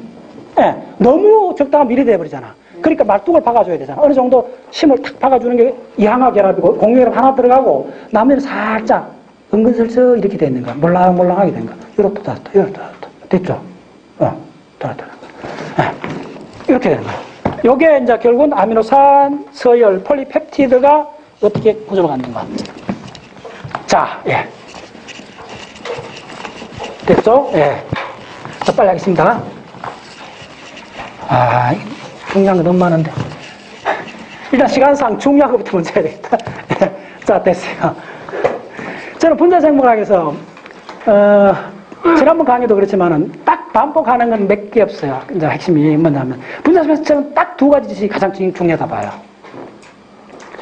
예, 너무 적당한 밀이 돼버리잖아. 그러니까 말뚝을 박아줘야 되잖아. 어느 정도 심을 탁 박아주는 게 이항화 결합이고 공유결합 하나 들어가고 나머지는 살짝 은근슬쩍 이렇게 돼 있는 거야. 몰랑몰랑하게 된 거야. 이렇게 닫았다. 이렇게 닫았다. 됐죠? 닫았다. 예, 이렇게 되는 거야. 요게 이제 결국은 아미노산, 서열, 폴리펩티드가 어떻게 구조를 갖는가. 자, 예. 됐죠? 예. 자, 빨리 하겠습니다. 중요한 거 너무 많은데. 일단 시간상 중요한 것부터 먼저 해야 되겠다. 자, 됐어요. 저는 분자생물학에서, 지난번 강의도 그렇지만은 딱 반복하는 건 몇 개 없어요. 이제 핵심이 뭐냐면, 분자생물학에서 저는 딱 두 가지 지식이 가장 중요하다 봐요.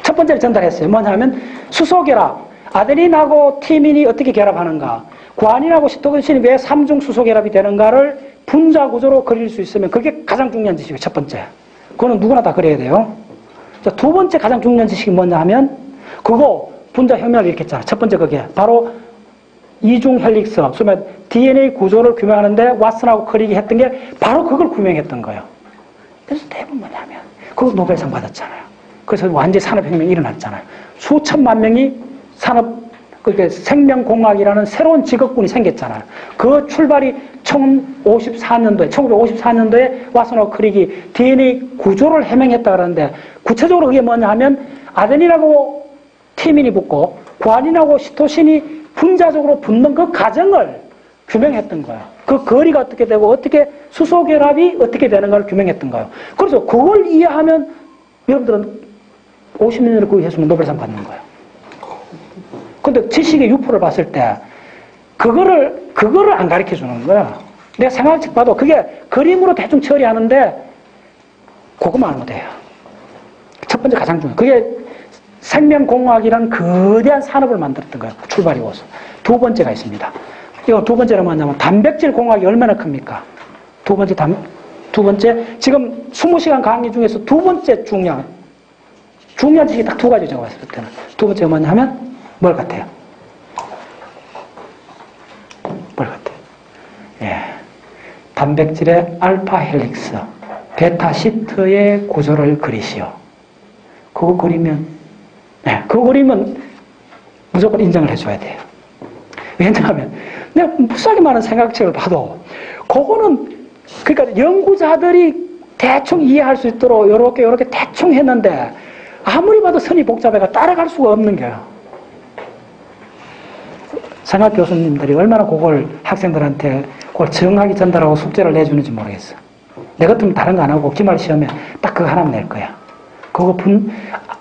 첫 번째를 전달했어요. 뭐냐면, 수소결합. 아데닌하고 티민이 어떻게 결합하는가. 구아닌하고 시토신이 왜 3중 수소결합이 되는가를 분자 구조로 그릴 수 있으면 그게 가장 중요한 지식이에요. 첫 번째. 그거는 누구나 다 그래야 돼요. 자, 두 번째 가장 중요한 지식이 뭐냐 하면 그거 분자 혁명을 일으켰잖아. 첫 번째 그게 바로 이중 헬릭스, 소위 DNA 구조를 규명하는데 왓슨하고 크릭이 했던 게 바로 그걸 규명했던 거예요. 그래서 대부분 뭐냐면 그거 노벨상 받았잖아요. 그래서 완전히 산업혁명이 일어났잖아요. 수천만 명이 그러니까 생명공학이라는 새로운 직업군이 생겼잖아요. 그 출발이 1954년도에 왓슨하고 크릭이 DNA 구조를 해명했다 그러는데 구체적으로 그게 뭐냐 하면 아데닌하고 티민이 붙고 구아닌하고 시토신이 분자적으로 붙는 그 과정을 규명했던 거예요. 그 거리가 어떻게 되고 어떻게 수소결합이 어떻게 되는가를 규명했던 거예요. 그래서 그걸 이해하면 여러분들은 50년을 그거 했으면 노벨상 받는 거예요. 근데 지식의 유포를 봤을 때 그거를 안 가르쳐 주는 거야. 내가 생활책 봐도 그게 그림으로 대충 처리하는데 그것만 알면 돼요. 첫 번째 가장 중요해. 그게 생명공학이라는 거대한 산업을 만들었던 거예요. 출발이고서. 두 번째가 있습니다. 이거 두 번째는 뭐냐면 단백질 공학이 얼마나 큽니까? 두 번째 지금 20시간 강의 중에서 두 번째 중요한 지식이 딱 두 가지 적어봤을 때는 두 번째가 뭐냐 하면 뭘 같아요? 뭘 같아요? 예. 단백질의 알파 헬릭스, 베타 시트의 구조를 그리시오. 그거 그리면 무조건 인정을 해줘야 돼요. 왜냐하면 내가 무수하게 많은 생각책을 봐도 그거는 그러니까 연구자들이 대충 이해할 수 있도록 요렇게 대충 했는데 아무리 봐도 선이 복잡해가 따라갈 수가 없는 거예요. 생학 교수님들이 얼마나 그걸 학생들한테 그걸 정확히 전달하고 숙제를 내주는지 모르겠어. 내 같으면 다른 거 안 하고 기말 시험에 딱 그거 하나만 낼 거야. 그거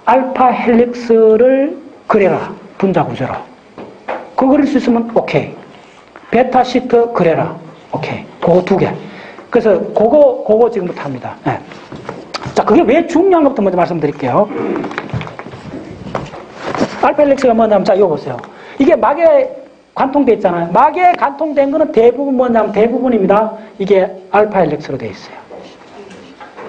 알파 헬릭스를 그려라. 분자 구조로. 그거 그릴 수 있으면 오케이. 베타 시트 그려라. 오케이. 그거 두 개. 그래서 그거 지금부터 합니다. 네. 자, 그게 왜 중요한 것부터 먼저 말씀드릴게요. 알파 헬릭스가 뭐냐면, 자, 이거 보세요. 이게 막에 관통돼 있잖아요. 막에 관통된 거는 대부분 뭐냐면 대부분입니다. 이게 알파 헬릭스로 되어 있어요.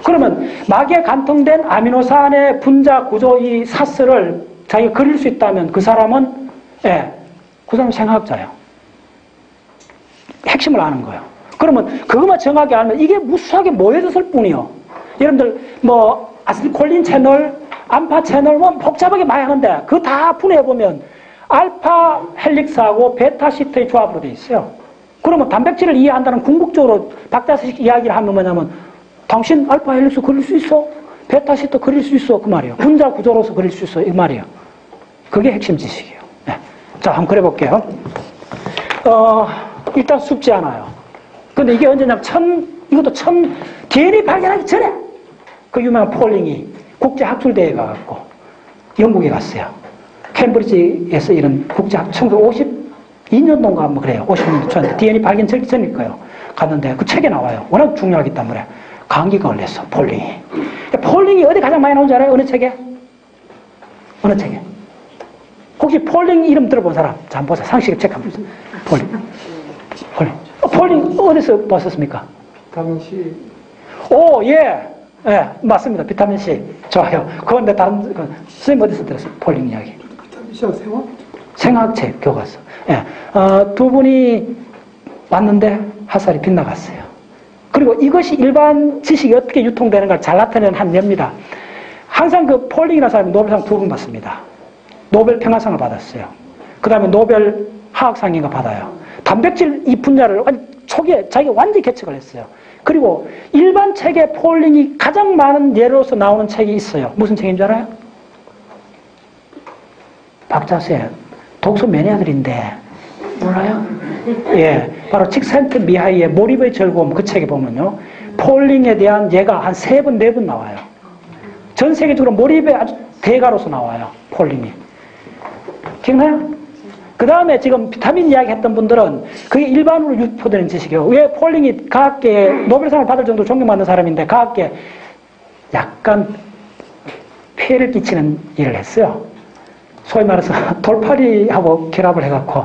그러면 막에 관통된 아미노산의 분자 구조 이 사스를 자기가 그릴 수 있다면 그 사람은 그 사람은 생화학자예요. 핵심을 아는 거예요. 그러면 그것만 정확히 알면 이게 무수하게 모여졌을 뿐이요. 여러분들 뭐 아세틸콜린 채널, 암파 채널 뭐 복잡하게 많이 하는데 그거 다 분해해보면 알파 헬릭스하고 베타 시트의 조합으로 되어 있어요. 그러면 단백질을 이해한다는 궁극적으로 박자식 이야기를 하면 뭐냐면 당신 알파 헬릭스 그릴 수 있어? 베타 시트 그릴 수 있어? 그 말이에요. 분자 구조로서 그릴 수 있어? 이 말이에요. 그게 핵심 지식이에요. 네. 자, 한번 그려볼게요. 일단 쉽지 않아요. 근데 이게 언제냐면 이것도 DNA 발견하기 전에 그 유명한 폴링이 국제학술대회에 가갖고 영국에 갔어요. 캠브리지에서 이런 국제학 1952년도인가 뭐 그래요. 50년도 초인데 DNA 발견 전일 거예요. 갔는데 그 책에 나와요. 워낙 중요하기 때문에 감기가 걸렸어. 폴링이. 폴링이 어디 가장 많이 나온 줄 알아요? 어느 책에? 어느 책에? 혹시 폴링 이름 들어본 사람? 자, 한번 보세요. 상식을 체크합니다. 폴링 어디서 봤었습니까? 비타민 C. 오, 예. 예, 맞습니다. 비타민 C. 좋아요. 그건데 다른, 선생님 어디서 들었어요? 폴링 이야기. 비타민 C하고 생화학? 생화학책 교과서. 예. 두 분이 왔는데 화살이 빗나갔어요. 그리고 이것이 일반 지식이 어떻게 유통되는가 잘 나타내는 한 예입니다. 항상 그 폴링이라는 사람이 노벨상 2번 받습니다. 노벨 평화상을 받았어요. 그 다음에 노벨 화학상인가 받아요. 단백질 이 분야를 초기에 자기가 완전히 개척을 했어요. 그리고 일반 책에 폴링이 가장 많은 예로서 나오는 책이 있어요. 무슨 책인 줄 알아요? 박자세 독서 매니아들인데 몰라요? 예, 바로 칙센트미하이의 몰입의 즐거움 그 책에 보면요. 폴링에 대한 예가 한 3번, 4번 나와요. 전 세계적으로 몰입의 아주 대가로서 나와요. 폴링이. 기억나요? 그 다음에 지금 비타민 이야기 했던 분들은 그게 일반으로 유포되는 지식이에요. 왜 폴링이 과학계에 노벨상을 받을 정도로 존경받는 사람인데 과학계에 약간 피해를 끼치는 일을 했어요. 소위 말해서 돌팔이하고 결합을 해갖고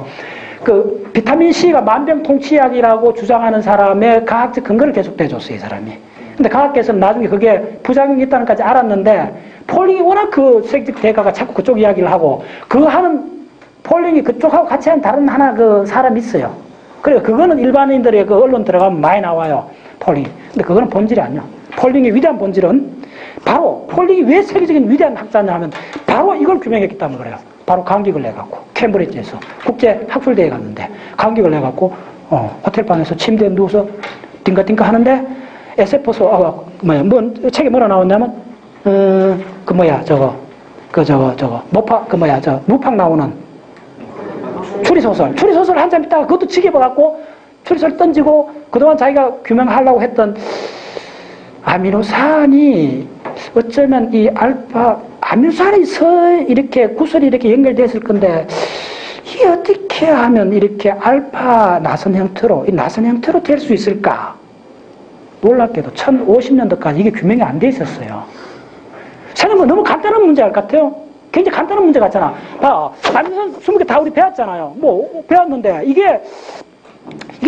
그 비타민C가 만병통치약이라고 주장하는 사람의 과학적 근거를 계속 대줬어요. 이 사람이. 근데 과학계에서는 나중에 그게 부작용이 있다는 까지 알았는데 폴링이 워낙 그 세계적 대가가 자꾸 그쪽 이야기를 하고 그거 하는 폴링이 그쪽하고 같이 한 다른 하나 그 사람이 있어요. 그래서 그거는 일반인들의 그 언론 들어가면 많이 나와요. 폴링. 근데 그거는 본질이 아니야. 폴링의 위대한 본질은 바로 폴링이 왜 세계적인 위대한 학자냐 하면 바로 이걸 규명했기 때문에 그래요. 바로 감격을 내갖고 캠브리지에서 국제 학술대회 갔는데 감격을 내갖고 호텔방에서 침대에 누워서 띵가띵가 하는데 에세포소 책에 뭐라 나왔냐면 무팍 나오는 추리소설 한참 있다가 그것도 지겨워갖고 추리소설 던지고 그동안 자기가 규명하려고 했던 아미노산이 어쩌면 이 아미노산이 이렇게 구설이 이렇게 연결됐을 건데 이게 어떻게 하면 이렇게 알파 나선 형태로 이 나선 형태로 될 수 있을까? 놀랍게도 1050년도까지 이게 규명이 안 돼 있었어요. 생각보다 너무 간단한 문제 알 것 같아요. 굉장히 간단한 문제 같잖아. 아미노산 20개 다 우리 배웠잖아요. 배웠는데 이게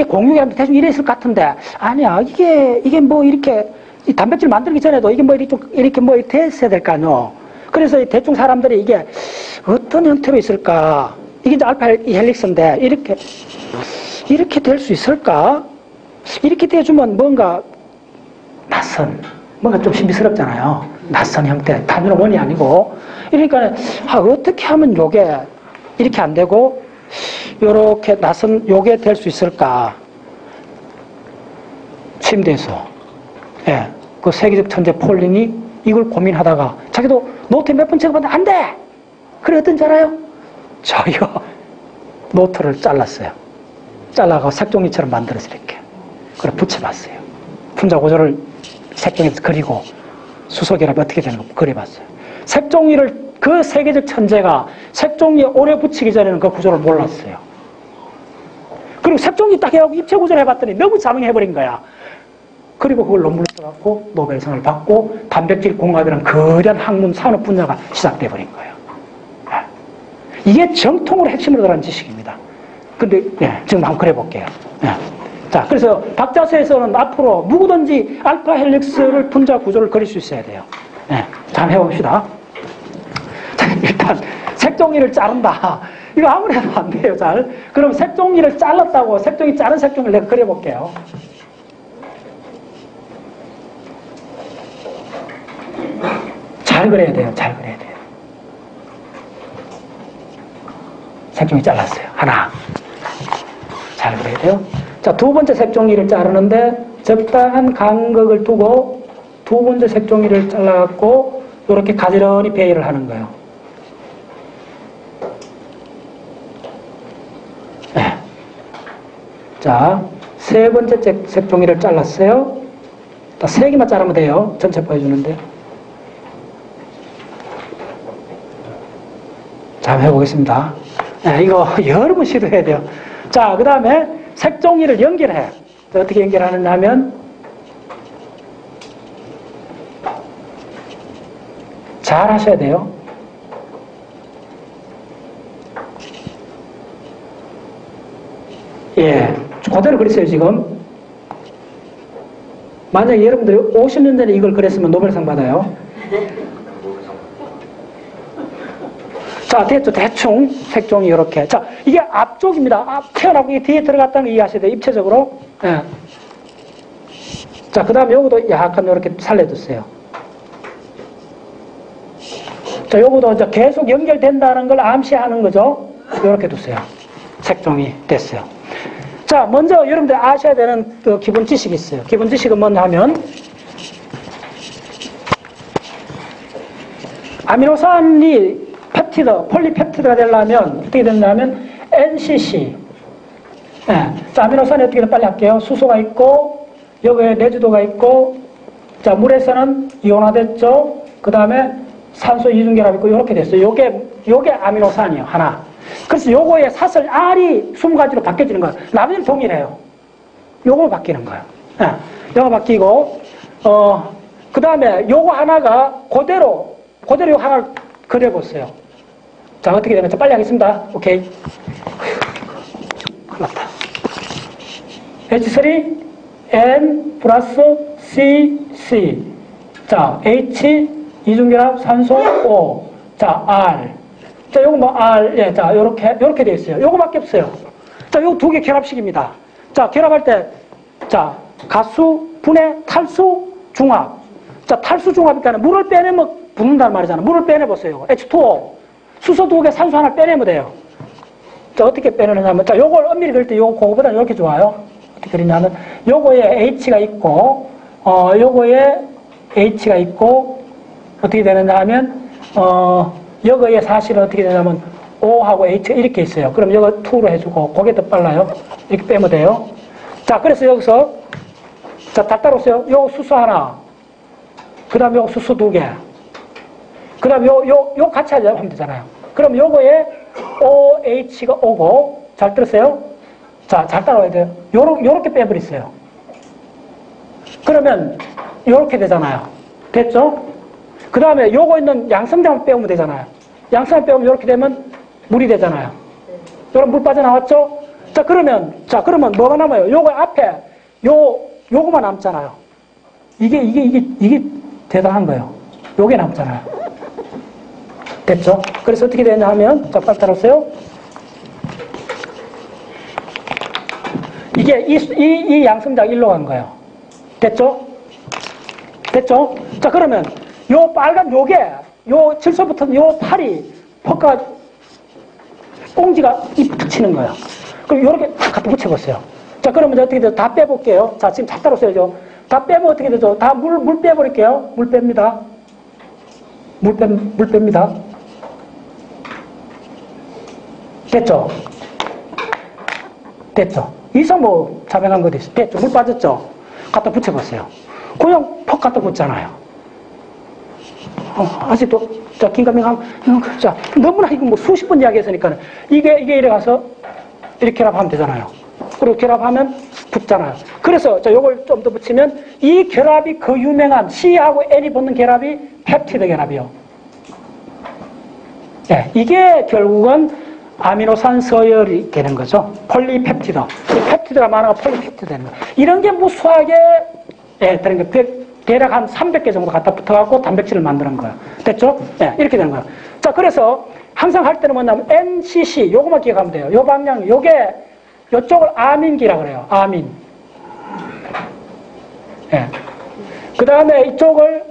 공유기라면 대충 이래 있을 것 같은데 아니야. 이게 뭐 이렇게 이 단백질 만들기 전에도 이게 뭐 이렇게 뭐 됐어야 될 거 아니요. 그래서 대충 사람들이 이게 어떤 형태로 있을까? 이게 이제 알파 헬릭스인데 이렇게 될 수 있을까? 이렇게 돼주면 뭔가 낯선, 뭔가 좀 신비스럽잖아요. 낯선 형태, 단순한 원이 아니고. 그러니까 어떻게 하면 요게 이렇게 안 되고 요렇게 낯선 요게 될 수 있을까? 침대에서 그 세계적 천재 폴링이 이걸 고민하다가 자기도 노트에 몇 번 적어봤는데 안 돼! 그래 어떤 줄 알아요? 자기가 노트를 잘랐어요. 잘라서 색종이처럼 만들어서 이렇게 그래 붙여봤어요. 분자 구조를 색종이에서 그리고 수소결합이 어떻게 되는 거 그려봤어요. 색종이를 그 세계적 천재가 색종이에 오래 붙이기 전에는 그 구조를 몰랐어요. 그리고 색종이 딱 해갖고 입체 구조를 해봤더니 너무 자명해버린 거야. 그리고 그걸 논문을 써갖고 노벨상을 받고 단백질 공학이라는 거대한 학문 산업 분야가 시작돼버린 거예요. 이게 정통으로 핵심으로 들어간 지식입니다. 근데 지금 한번 그려볼게요. 자, 그래서 박자서에서는 앞으로 누구든지 알파 헬릭스를 분자 구조를 그릴 수 있어야 돼요. 자, 한번 해봅시다. 자, 일단 색종이를 자른다. 이거 아무리 해도 안 돼요, 잘. 그럼 색종이를 잘랐다고 자른 색종이를 내가 그려볼게요. 잘 그려야 돼요. 잘 그려야 돼요. 색종이 잘랐어요. 하나. 잘 그려야 돼요. 자, 두 번째 색종이를 자르는데 적당한 간격을 두고 두 번째 색종이를 잘라갖고 이렇게 가지런히 배열을 하는 거예요. 자, 세 번째 색종이를 잘랐어요. 세 개만 자르면 돼요. 전체 보여주는데. 자, 한번 해보겠습니다. 이거 여러 번 시도해야 돼요. 자, 그 다음에 색종이를 연결해. 어떻게 연결하느냐 하면 잘 하셔야 돼요. 그대로 그랬어요, 지금. 만약에 여러분들이 50년 전에 이걸 그랬으면 노벨상 받아요. 자, 됐죠. 대충 색종이 이렇게. 자, 이게 앞쪽입니다. 태어나고 이 뒤에 들어갔다는 거 이해하셔야 돼요. 입체적으로. 예. 자, 그 다음에 요거도 약간 이렇게 살려주세요. 자, 요거도 이제 계속 연결된다는 걸 암시하는 거죠. 이렇게 두세요. 색종이 됐어요. 자, 먼저 여러분들 아셔야 되는 그 기본 지식이 있어요. 기본 지식은 뭐냐 하면, 아미노산이 펩티드, 폴리펩티드가 되려면 어떻게 되냐면, NCC. 예. 자, 아미노산이 어떻게 되면 빨리 할게요. 수소가 있고, 여기에 내주도가 있고, 자, 물에서는 이온화됐죠. 그 다음에 산소 이중결합 있고, 이렇게 됐어요. 요게 아미노산이에요. 하나. 그래서 요거의 사슬 R이 20가지로 바뀌어지는 거예요. 나머지는 동일해요. 요거 바뀌는 거예요. 예. 요거 바뀌고, 그 다음에 요거 하나가 그대로 요 하나를 그려보세요. 자, 어떻게 되면 빨리 하겠습니다. 오케이. 큰일 났다. H3N 플러스 CC. 자, H 이중결합 산소 O. 자, R. 자, 요거 뭐 R. 예, 자, 요렇게 되어 있어요. 요거밖에 없어요. 자, 요거 두 개 결합식입니다. 자, 결합할 때, 자, 가수, 분해, 탈수, 중합. 자, 탈수 중합이니까 물을 빼내면 붙는단 말이잖아. 물을 빼내보세요. H2O. 수소 두 개, 산소 하나 빼내면 돼요. 자, 어떻게 빼내느냐면, 자, 요걸 엄밀히 그릴 때 그거보다 이렇게 좋아요. 어떻게 그리냐면, 요거에 H가 있고, 요거에 H가 있고, 어떻게 되느냐 하면, 여거에 사실은 어떻게 되냐면, O하고 H가 이렇게 있어요. 그럼 요거 2로 해주고, 그게 더 빨라요. 이렇게 빼면 돼요. 자, 그래서 여기서, 자, 다 따라오세요. 요 수소 하나. 그 다음에 요 수소 두 개. 그 다음에 요 같이 하면 되잖아요. 그럼 요거에 OH가 오고, 잘 들었어요? 자, 잘 따라와야 돼요. 요렇게 빼버리세요. 그러면, 요렇게 되잖아요. 됐죠? 그 다음에 요거 있는 양성장을 빼오면 되잖아요. 양성을 빼오면 요렇게 되면 물이 되잖아요. 요런 물 빠져나왔죠? 자, 그러면 뭐가 남아요? 요거 앞에, 요거만 남잖아요. 이게 대단한 거예요. 요게 남잖아요. 됐죠? 그래서 어떻게 되냐 하면, 자, 빨리 따라오세요. 이게 이 양성장 일로 간 거예요. 됐죠? 됐죠? 자, 그러면 요 빨간 요 질소부터 요 팔이 퍼가 꽁지가 이 붙이는 거예요. 그럼 요렇게 갖다 붙여보세요. 자, 그러면 어떻게 돼요? 다 빼볼게요. 자, 지금 다 따라오세요. 다 빼면 어떻게 되죠? 다 물 빼버릴게요. 물 뺍니다. 물 뺍니다. 됐죠? 됐죠? 이서 자명한 거 됐죠? 됐죠? 물 빠졌죠? 갖다 붙여보세요. 그냥 퍽 갖다 붙잖아요. 아직도, 자, 긴가민가, 자, 너무나 이거 수십 번 이야기했으니까, 이게 이래 가서, 이렇게 결합하면 되잖아요. 그리고 결합하면 붙잖아요. 그래서, 자, 요걸 좀 더 붙이면, 이 결합이 그 유명한 C하고 N이 붙는 결합이 펩티드 결합이요. 네, 이게 결국은 아미노산 서열이 되는 거죠. 폴리펩티드. 펩티드가 많아가 폴리펩티드 되는 거예요. 이런 게 무수하게, 되는 거예요. 대략 한 300개 정도 갖다 붙어갖고 단백질을 만드는 거예요. 됐죠? 네, 이렇게 되는 거예요. 자, 그래서 항상 할 때는 뭐냐면 NCC, 요거만 기억하면 돼요. 요 방향, 요쪽을 아민기라 그래요. 아민. 예. 그 다음에 이쪽을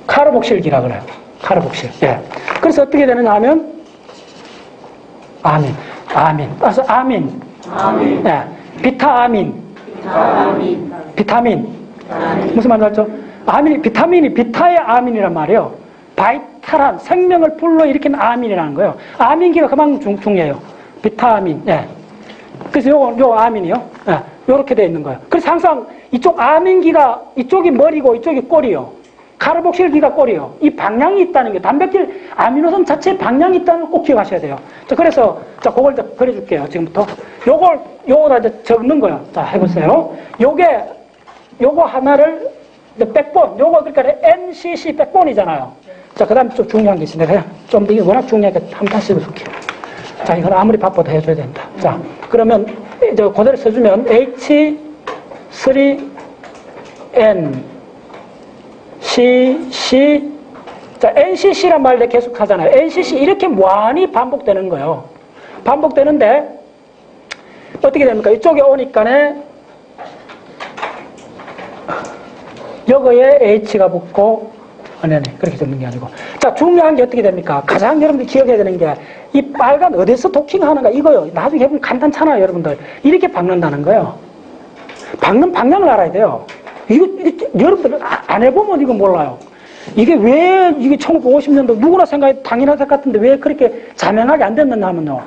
카르복실기라 그래요. 카르복실. 예. 그래서 어떻게 되느냐 하면 아민. 그래서 아민. 예. 비타아민. 비타민. 무슨 말인지 알죠? 비타민이 비타의 아민이란 말이에요. 바이탈한 생명을 불러일으키는 아민이라는 거예요. 아민기가 그만큼 중요해요. 비타민. 예. 그래서 요 아민이요. 예. 요렇게 되어 있는 거예요. 그래서 항상 이쪽 아민기가 이쪽이 머리고 이쪽이 꼬리요. 카르복실기가 꼬리요. 이 방향이 있다는 게 단백질 아미노산 자체에 방향이 있다는 걸 꼭 기억하셔야 돼요. 자, 그래서 자, 그걸 그려줄게요. 지금부터 요거다 이제 적는 거예요. 자, 해보세요. 요거 하나를 백본, 그러니까 NCC 백본이잖아요. 자, 그 다음에 좀 중요한 게 있습니다. 그냥 좀 이게 워낙 중요하니까 한번 다시 해볼게요. 자, 이건 아무리 바빠도 해줘야 된다. 자, 그러면 이제 그대로 써주면 H3N CC 자, NCC란 말을 계속 하잖아요. NCC 이렇게 무한히 반복되는 거예요. 반복되는데 어떻게 됩니까? 이쪽에 오니까네 여기에 H가 붙고 아니 그렇게 되는 게 아니고 자 중요한 게 어떻게 됩니까? 가장 여러분들 기억해야 되는 게 이 빨간 어디서 도킹하는가 이거요. 나중에 해보면 간단찮아요. 여러분들 이렇게 박는다는 거예요. 박는 방향을 알아야 돼요. 이거 여러분들 안 해보면 이거 몰라요. 이게 왜 이게 1950년도 누구나 생각이 당연할 것 같은데 왜 그렇게 자명하게 안 됐느냐 하면요.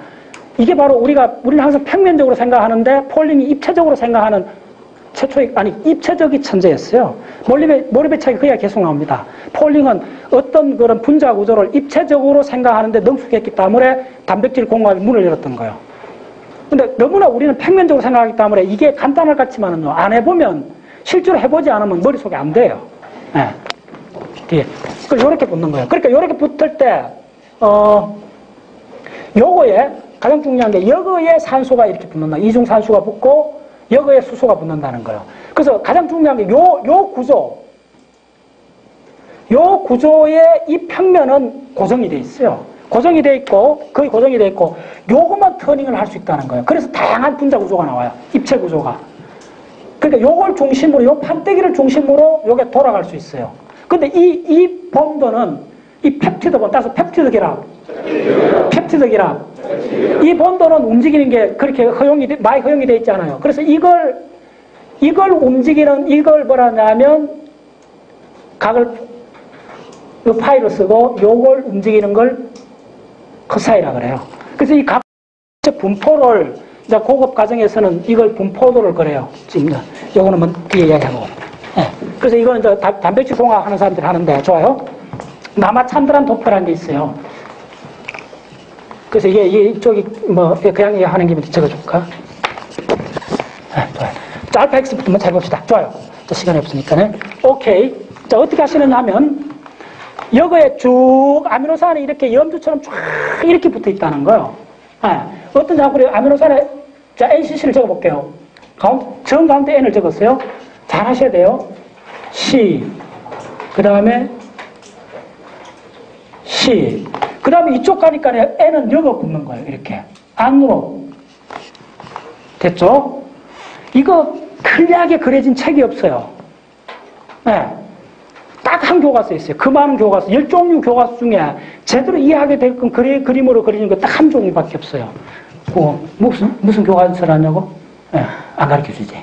이게 바로 우리는 항상 평면적으로 생각하는데 폴링이 입체적으로 생각하는 최초의, 아니, 입체적인 천재였어요. 몰리베 책이 그야 계속 나옵니다. 폴링은 어떤 그런 분자 구조를 입체적으로 생각하는데 능숙했기 때문에 단백질 공학의 문을 열었던 거예요. 근데 너무나 우리는 평면적으로 생각하기 때문에 이게 간단할 것 같지만은요, 안 해보면, 실제로 해보지 않으면 머릿속에 안 돼요. 예. 네. 그걸 요렇게 붙는 거예요. 그러니까 요렇게 붙을 때, 요거에, 가장 중요한 게, 여거에 산소가 이렇게 붙는다. 이중산소가 붙고, 여거에 수소가 붙는다는 거예요. 그래서 가장 중요한 게 요 구조의 이 평면은 고정이 돼 있어요. 고정이 돼 있고, 거의 고정이 돼 있고, 요것만 터닝을 할 수 있다는 거예요. 그래서 다양한 분자 구조가 나와요. 입체 구조가. 그러니까 요걸 중심으로, 요 판때기를 중심으로 요게 돌아갈 수 있어요. 근데 이 본도는, 이 펩티드 본, 따라서 펩티드 결합. 이 본도는 움직이는 게 그렇게 많이 허용이 돼 있지 않아요. 그래서 이걸 움직이는, 이걸 뭐라냐면, 각을, 요 파이로 쓰고, 요걸 움직이는 걸 커사이라 그래요. 그래서 이 각 분포를, 이제 고급 과정에서는 이걸 분포도를 그래요. 지금, 요거는 뭐 뒤에 이야기하고. 예. 그래서 이거는 이제 단백질 공학 하는 사람들이 하는데, 좋아요. 남아찬드란 도표라는 게 있어요. 그래서 이쪽이 뭐 그냥 하는 김에 적어줄까? 네, 좋아요. 자, 알파 X부터 한번 잘 봅시다. 좋아요. 자, 시간이 없으니까는. 오케이. 자, 어떻게 하시느냐 하면 여기에 쭉 아미노산이 이렇게 염주처럼 쫙 이렇게 붙어 있다는 거예요. 네. 어떤 작업이 아미노산에 자, NCC를 적어볼게요. 정가운데 N을 적었어요. 잘 하셔야 돼요. C. 그 다음에 C. 그 다음에 이쪽 가니까 N은 여기 붙는 거예요. 이렇게. 안으로. 됐죠? 이거 클리어하게 그려진 책이 없어요. 네. 딱 한 교과서에 있어요. 그 많은 교과서, 10종류 교과서 중에 제대로 이해하게 될 건 그림으로 그리는 거 딱 한 종류밖에 없어요. 무슨 교과서라냐고? 네. 안 가르쳐 주지.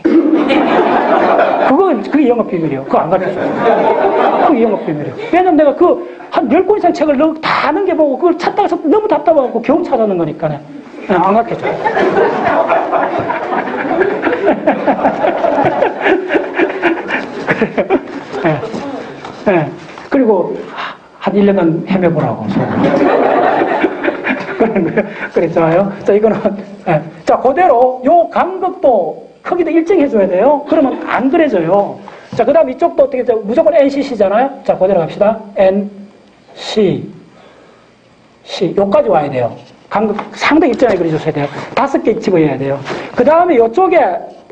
그게 영업 비밀이에요. 그거 안 가르쳐 줘요. 그게 영업 비밀이에요. 왜냐면 내가 한 10권 이상 책을 다 넘겨보고 그걸 찾다가 너무 답답하고 겨우 찾아는 거니까. 네, 안 가르쳐 줘요. 네. 네. 그리고 한 1년간 헤매보라고. 그래, 좋아요. 자, 이거는, 네. 자, 그대로 요 간극도 크기도 일정해줘야 돼요. 그러면 안 그려져요. 자, 그 다음 이쪽도 어떻게, 무조건 NCC잖아요. 자, 그대로 갑시다. NC. 요까지 와야 돼요. 간극 상당히 일정하게 그려주셔야 돼요. 5개 집어야 돼요. 그 다음에 요쪽에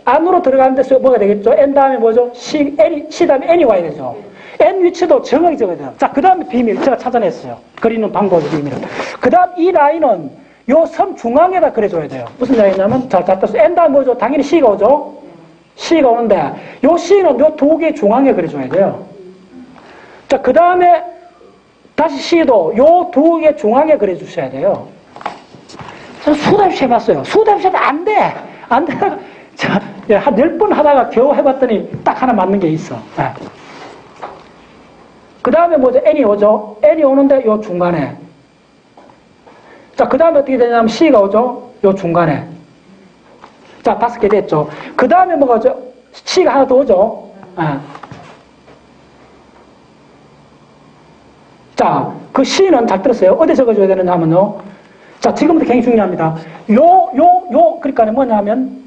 안으로 들어가는 데서 뭐가 되겠죠? N 다음에 뭐죠? C 다음에 N이 와야 되죠. N 위치도 정확히 적어야 돼요. 자, 그 다음에 비밀. 제가 찾아냈어요. 그리는 방법의 비밀을. 그 다음 이 라인은 요 섬 중앙에다 그려줘야 돼요. 무슨 이야기냐면, 자, N 다음 뭐죠? 당연히 C가 오죠? C가 오는데, 요 C는 요 두 개 중앙에 그려줘야 돼요. 자, 그 다음에 다시 C도 요 두 개 중앙에 그려주셔야 돼요. 저는 수다없이 해봤어요. 수다없이 해도 안 돼! 안 돼! 자, 한 10번 하다가 겨우 해봤더니 딱 하나 맞는 게 있어. 네. 그 다음에 뭐죠? N이 오죠? N이 오는데 요 중간에. 자, 그 다음에 어떻게 되냐면 C가 오죠? 요 중간에. 자, 5개 됐죠? 그 다음에 뭐가 오죠? C가 하나 더 오죠? 네. 자, 그 C는 잘 들었어요. 어디 적어줘야 되느냐 하면요. 자, 지금부터 굉장히 중요합니다. 그러니까 뭐냐 하면,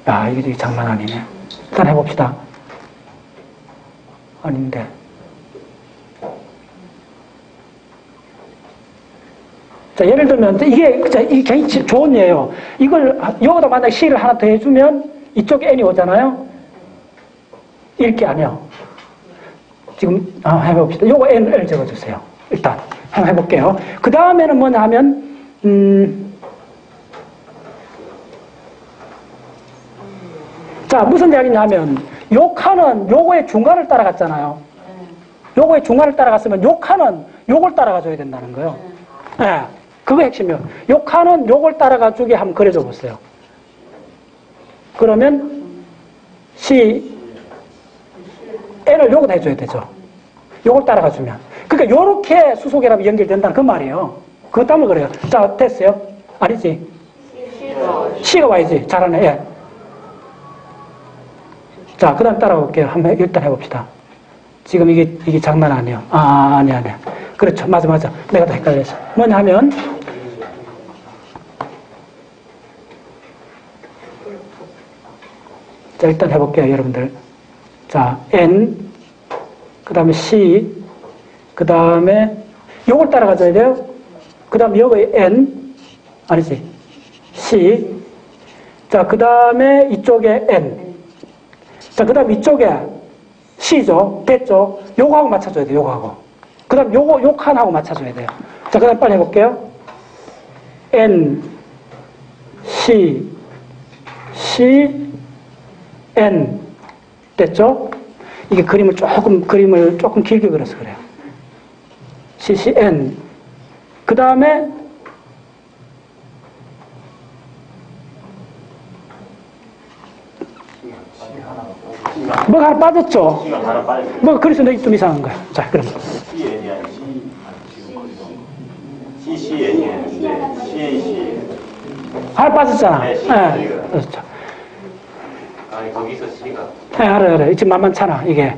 야, 이게 장난 아니네. 일단 해봅시다. 아닌데. 자, 예를 들면, 이게 굉장히 좋은 예예요. 이걸, 여기다 만약에 C를 하나 더 해주면, 이쪽에 N이 오잖아요. 이렇게 아니요. 지금 해봅시다. 요거 N을 적어주세요. 일단 한번 해볼게요. 그 다음에는 뭐냐 하면 자, 무슨 이야기냐 하면 요 칸은 요거의 중간을 따라갔잖아요. 요거의 중간을 따라갔으면 요 칸은 요걸 따라가줘야 된다는 거예요. 네, 그거 핵심이에요. 요 칸은 요걸 따라가주게 한번 그려줘 보세요. 그러면 N을 요거다 해줘야 되죠. 요걸 따라가주면. 그러니까 요렇게 수소결합이 연결된다는 그 말이에요. 그것 때문에 그래요. 자, 됐어요? 아니지? C가 와야지. 잘하네. 예. 자, 그 다음 따라볼게요. 한번 일단 해봅시다. 지금 이게 장난 아니에요. 아니야. 그렇죠. 맞아. 내가 더 헷갈렸어. 뭐냐 하면, 자, 일단 해볼게요, 여러분들. 자, N, 그 다음에 C, 그 다음에 요걸 따라가줘야 돼요. 그 다음에 여기 N, 아니지, C. 자, 그 다음에 이쪽에 N. 자, 그 다음 이쪽에 C죠. 됐죠? 요거하고 맞춰줘야 돼요, 요거하고. 그 다음 요 칸하고 맞춰줘야 돼요. 자, 그 다음 빨리 해볼게요. N, C, N. 됐죠? 이게 그림을 조금 길게 그려서 그래요. CCN. 그 다음에 뭐가 하나 빠졌죠? 뭐 그래서 좀 이상한 거야. 자, 그럼 하나 빠졌잖아. 네, 그렇죠. 아니 거기서 C가. 네, 알아요. 지금 만만찮아 이게.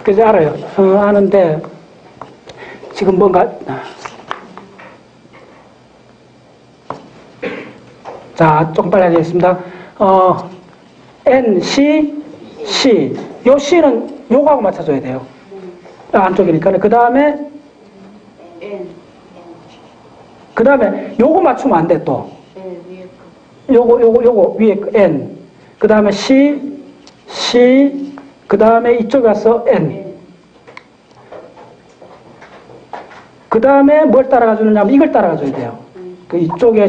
그래서 알아요. 아는데 지금 뭔가. 자, 조금 빨리 하겠습니다. N, C, C. 요 C는 요거하고 맞춰줘야 돼요. 안쪽이니까. 그 다음에 그 다음에 요거 맞추면 안 돼, 또. 요거 위에 N. 그 다음에 C, 그 다음에 이쪽에 와서 N. 그 다음에 뭘 따라가 주느냐면 이걸 따라가 줘야 돼요. 그 이쪽에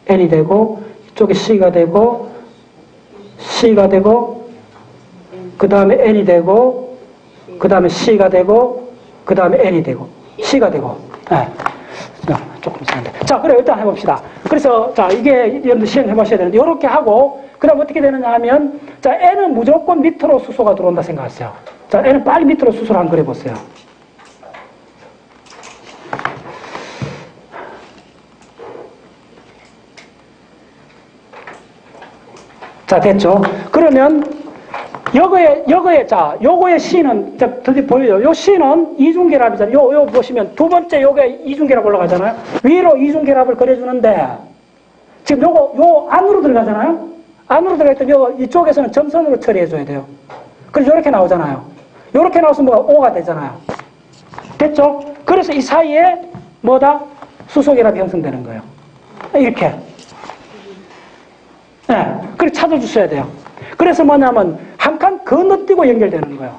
N이 되고, 이쪽에 C가 되고, 그 다음에 N이 되고, 그 다음에 C가 되고, 그 다음에 N이 되고, C가 되고. 네. 조금 이상한데. 자, 그래, 일단 해봅시다. 그래서, 자, 이게 여러분들 시행해보셔야 되는데, 이렇게 하고, 그 다음 어떻게 되느냐 하면, 자, N은 무조건 밑으로 수소가 들어온다 생각하세요. 자, N은 빨리 밑으로 수소를 한번 그려보세요. 자, 됐죠? 그러면, 요거의 C는, 드디어 보여요. 요 C는 이중결합이잖아요. 요 보시면 두 번째 요게 이중결합 올라가잖아요. 위로 이중결합을 그려주는데, 지금 요 안으로 들어가잖아요. 안으로 들어갈 때 이쪽에서는 점선으로 처리해줘야 돼요. 그래서 요렇게 나오잖아요. 요렇게 나와서 뭐가 O가 되잖아요. 됐죠? 그래서 이 사이에 뭐다? 수소결합이 형성되는 거예요. 이렇게. 네. 그래서 찾아주셔야 돼요. 그래서 뭐냐면, 한 칸 건너뛰고 연결되는 거예요.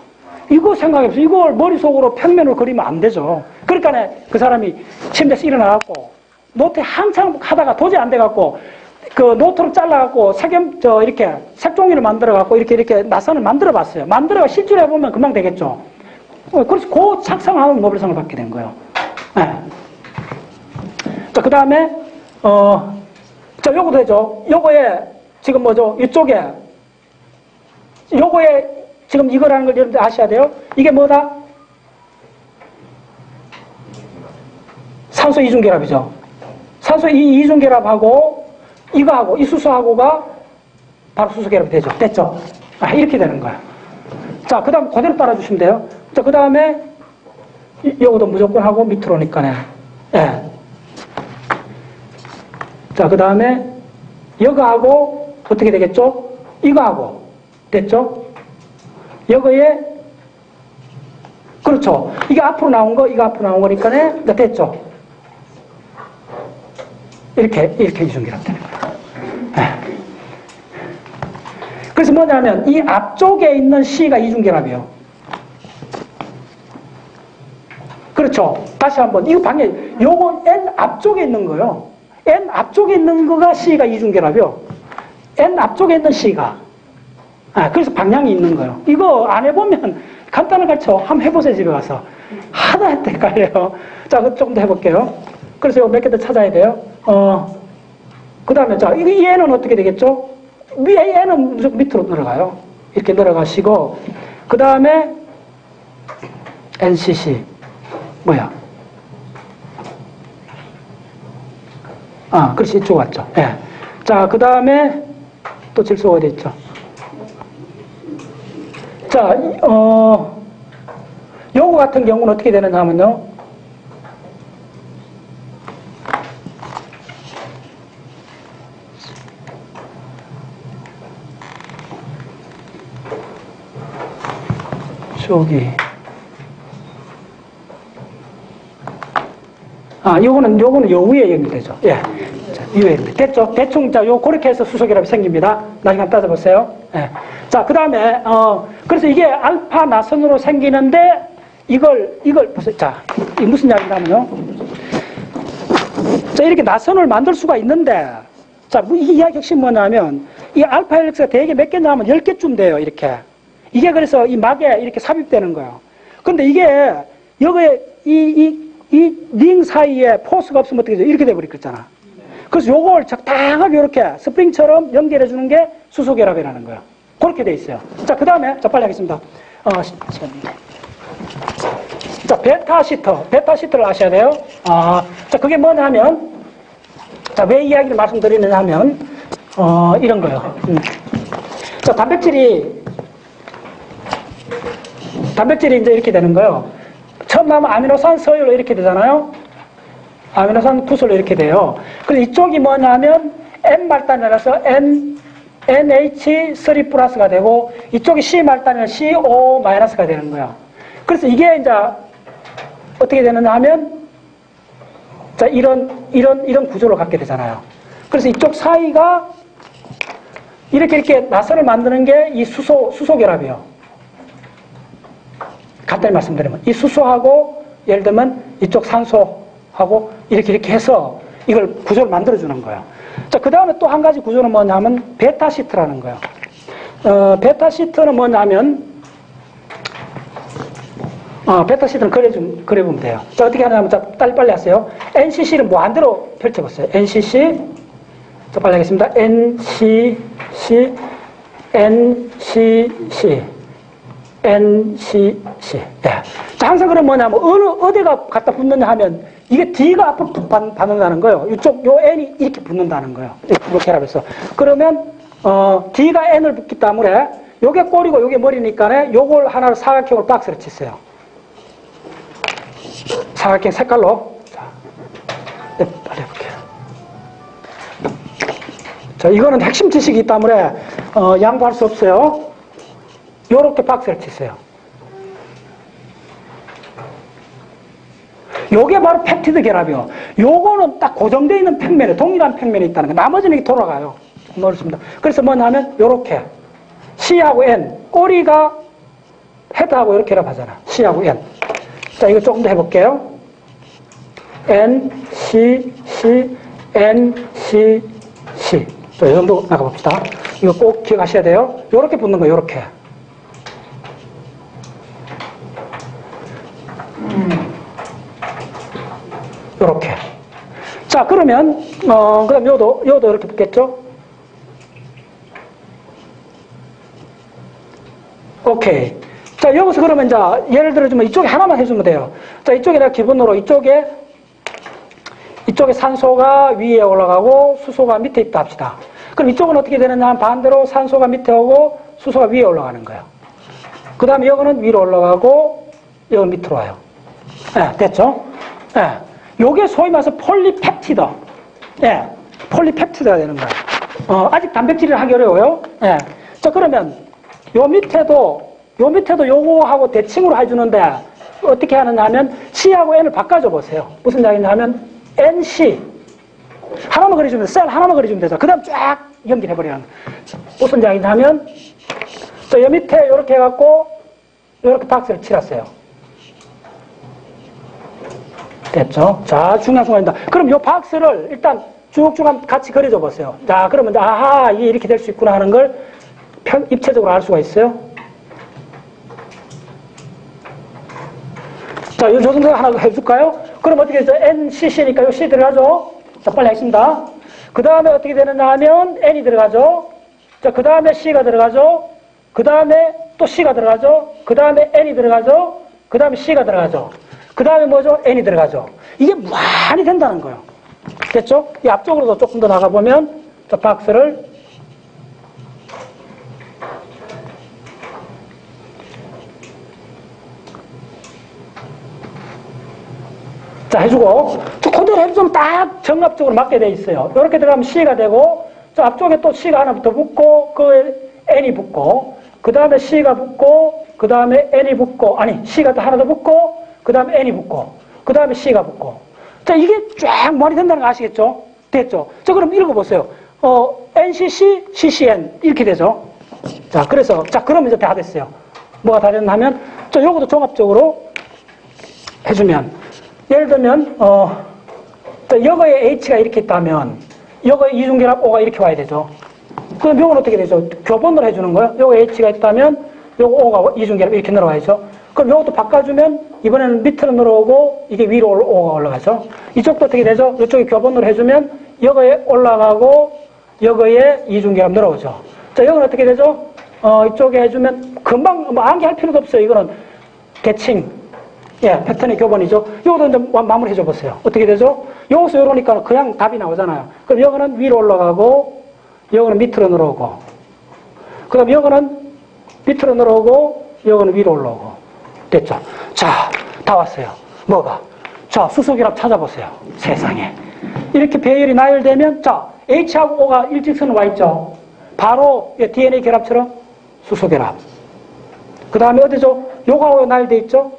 이거 생각해보세요. 이걸 머릿속으로 평면으로 그리면 안 되죠. 그러니까 그 사람이 침대에서 일어나갖고, 노트 한참 하다가 도저히 안 돼갖고, 그 노트를 잘라갖고, 이렇게 색종이를 만들어갖고, 이렇게 나선을 만들어봤어요. 만들어가 실제로 해보면 금방 되겠죠. 그래서 그 작성하면 노벨상을 받게 된 거예요. 네. 자, 그 다음에, 자, 요거 되죠. 요거에, 지금 뭐죠? 이쪽에, 요거에 지금 이거라는 걸 여러분들 아셔야 돼요. 이게 뭐다? 산소 이중결합이죠. 산소 이중결합하고 이거하고 이 수소하고가 바로 수소결합이 되죠. 됐죠? 이렇게 되는 거야. 자, 그 다음 그대로 따라주시면 돼요. 자, 그 다음에 요거도 무조건 하고 밑으로 오니까네. 예. 자, 그 다음에 이거하고 어떻게 되겠죠? 이거하고 됐죠? 여기에 그렇죠. 이게 앞으로 나온 거, 이거 앞으로 나온 거니까네. 됐죠? 이렇게 이중결합 되는 거예요. 네. 그래서 뭐냐면 이 앞쪽에 있는 C가 이중결합이에요. 그렇죠. 다시 한번 이거 방향 요거 N 앞쪽에 있는 거요. N 앞쪽에 있는 거가 C가 이중결합이요. N 앞쪽에 있는 C가. 그래서 방향이 있는 거예요. 이거 안 해보면 간단한 거죠. 한번 해보세요, 집에 가서. 하나도 헷갈려요. 자, 조금 더 해볼게요. 그래서 몇 개 더 찾아야 돼요. 그 다음에, 자, 이 N은 어떻게 되겠죠? N은 무조건 밑으로 내려가요. 이렇게 내려가시고, 그 다음에 NCC. 뭐야? 그렇지. 이쪽 왔죠. 예. 자, 그 다음에 또 질소가 어디 있죠? 자, 요거 같은 경우는 어떻게 되느냐 하면요. 저기. 요거는 요 위에 연결되죠. 예. 자, 위에 됐죠? 대충, 자, 그렇게 해서 수소결합이 생깁니다. 나중에 한번 따져보세요. 예. 자, 그 다음에, 그래서 이게 알파 나선으로 생기는데, 이걸 보세요. 자, 이게 무슨 이야기냐면요. 자, 이렇게 나선을 만들 수가 있는데, 자, 이 이야기 핵심 뭐냐면, 이 알파 헬릭스가 대개 몇 개냐 하면 10개쯤 돼요, 이렇게. 이게 그래서 이 막에 이렇게 삽입되는 거예요. 근데 이게, 여기에 이 링 사이에 포스가 없으면 어떻게 돼요? 이렇게 돼버리겠잖아. 그래서 요걸 적당하게 이렇게 스프링처럼 연결해 주는 게 수소결합이라는 거예요. 그렇게 돼 있어요. 자, 그 다음에, 자, 빨리 하겠습니다. 자, 베타시터를 아셔야 돼요. 자, 그게 뭐냐면, 자, 왜 이야기를 말씀드리느냐 하면, 이런 거예요. 자, 단백질이 이제 이렇게 되는 거예요. 처음 나오면 아미노산 서열로 이렇게 되잖아요. 아미노산 구슬로 이렇게 돼요. 그래서 이쪽이 뭐냐면 N 말단이라서 NH3 플러스가 되고 이쪽이 C 말단이라서 CO 마이너스가 되는 거예요. 그래서 이게 이제 어떻게 되느냐 하면 자, 이런 구조를 갖게 되잖아요. 그래서 이쪽 사이가 이렇게 나선을 만드는 게 이 수소결합이에요. 간단히 말씀드리면 이 수소하고 예를 들면 이쪽 산소하고 이렇게 해서 이걸 구조를 만들어주는 거예요. 자, 그 다음에 또 한 가지 구조는 뭐냐면 베타시트라는 거예요. 베타시트는 뭐냐면 베타시트는 그려보면 돼요. 자, 어떻게 하냐면 자, 빨리 하세요. NCC를 무한대로 펼쳐보세요. NCC 자, 빨리 하겠습니다. NCC NCC. 예. 자, 항상 그럼 뭐냐면, 어디가 갖다 붙느냐 하면, 이게 D가 앞으로 받는다는 거예요. 요 N이 이렇게 붙는다는 거예요. 이렇게 해서. 그러면, D가 N을 붙기 때문에, 요게 꼬리고 요게 머리니까, 요걸 하나를 사각형으로 박스를 치세요. 사각형 색깔로. 자, 네, 빨리 해볼게요. 자, 이거는 핵심 지식이기 때문에, 양보할 수 없어요. 요렇게 박스를 치세요. 요게 바로 펩티드 결합이요. 요거는 딱 고정되어 있는 평면에, 동일한 평면에 있다는 거예요. 나머지는 이렇게 돌아가요. 모르겠습니다. 그래서 뭐냐면, 요렇게. C하고 N. 꼬리가 헤드하고 이렇게 결합하잖아. C하고 N. 자, 이거 조금 더 해볼게요. N, C, C, N, C, C. 자, 이 정도 나가봅시다. 이거 꼭 기억하셔야 돼요. 요렇게 붙는 거예요. 요렇게. 요렇게. 자, 그러면, 그럼 요도 이렇게 붙겠죠? 오케이. 자, 여기서 그러면 이제, 예를 들어주면 이쪽에 하나만 해주면 돼요. 자, 이쪽에 내가 기본으로 이쪽에 산소가 위에 올라가고 수소가 밑에 있다 합시다. 그럼 이쪽은 어떻게 되느냐 하면 반대로 산소가 밑에 오고 수소가 위에 올라가는 거예요. 그 다음에 여기는 위로 올라가고, 여기 밑으로 와요. 네, 됐죠? 네. 요게 소위 말해서 폴리펩티드. 예, 폴리펩티드가 되는 거예요. 아직 단백질을 하기 어려워요. 예. 자, 그러면 요 밑에도 요거하고 대칭으로 해주는데 어떻게 하느냐 하면 C하고 N을 바꿔줘 보세요. 무슨 이야기냐 하면 NC 하나만 그려주면, 셀 하나만 그려주면 되죠. 그 다음 쫙 연결해버리는. 무슨 이야기냐 하면, 저 밑에 이렇게 해갖고, 이렇게 박스를 칠했어요. 됐죠? 자, 중요한 순간입니다. 그럼 이 박스를 일단 쭉쭉 같이 그려줘 보세요. 자, 그러면, 아하, 이게 이렇게 될 수 있구나 하는 걸 입체적으로 알 수가 있어요. 자, 요 조동사 하나 해줄까요? 그럼 어떻게 되죠? NCC니까 요 C 들어가죠? 자, 빨리 하겠습니다. 그 다음에 어떻게 되느냐 하면 N이 들어가죠? 자, 그 다음에 C가 들어가죠? 그 다음에 또 C가 들어가죠? 그 다음에 N이 들어가죠? 그 다음에 C가 들어가죠? 그 다음에 뭐죠? N이 들어가죠? 이게 많이 된다는 거예요. 됐죠? 이 앞쪽으로도 조금 더 나가보면, 저 박스를 자, 해주고, 저 그대로 해주면 딱 정합적으로 맞게 돼 있어요. 이렇게 들어가면 C가 되고, 저 앞쪽에 또 C가 하나부터 붙고, 그 N이 붙고, 그 다음에 C가 붙고, 그 다음에 N이 붙고, 아니, C가 또 하나 더 붙고, 그 다음에 N이 붙고, 그 다음에 C가 붙고. 자, 이게 쫙 말이 된다는 거 아시겠죠? 됐죠? 자, 그럼 읽어보세요. NCC, CCN, 이렇게 되죠? 자, 그래서, 자, 그러면 이제 다 됐어요. 뭐가 다 됐나 하면, 저 요것도 종합적으로 해주면, 예를 들면, 여거에 H가 이렇게 있다면, 여거에 이중결합 O가 이렇게 와야 되죠. 그럼 요건 어떻게 되죠? 교본으로 해주는 거예요. 요거 H가 있다면, 요거 O가 이중결합 이렇게 늘어와야죠. 그럼 요것도 바꿔주면, 이번에는 밑으로 늘어오고, 이게 위로 O가 올라가죠. 이쪽도 어떻게 되죠? 이쪽에 교본으로 해주면, 여거에 올라가고, 여거에 이중결합 늘어오죠. 자, 여기는 어떻게 되죠? 이쪽에 해주면, 금방, 뭐, 암기할 필요도 없어요. 이거는 대칭. 예, 패턴의 교본이죠. 요것도 이제 마무리 해줘 보세요. 어떻게 되죠? 요것도 요러니까 그냥 답이 나오잖아요. 그럼 요거는 위로 올라가고, 요거는 밑으로 늘어오고, 그럼 요거는 밑으로 늘어오고, 요거는 위로 올라오고. 됐죠? 자, 다 왔어요. 뭐가? 자, 수소결합 찾아보세요. 세상에. 이렇게 배열이 나열되면, 자, H하고 O가 일직선으로 와 있죠? 바로 DNA 결합처럼 수소결합. 그 다음에 어디죠? 요거하고 나열돼 있죠?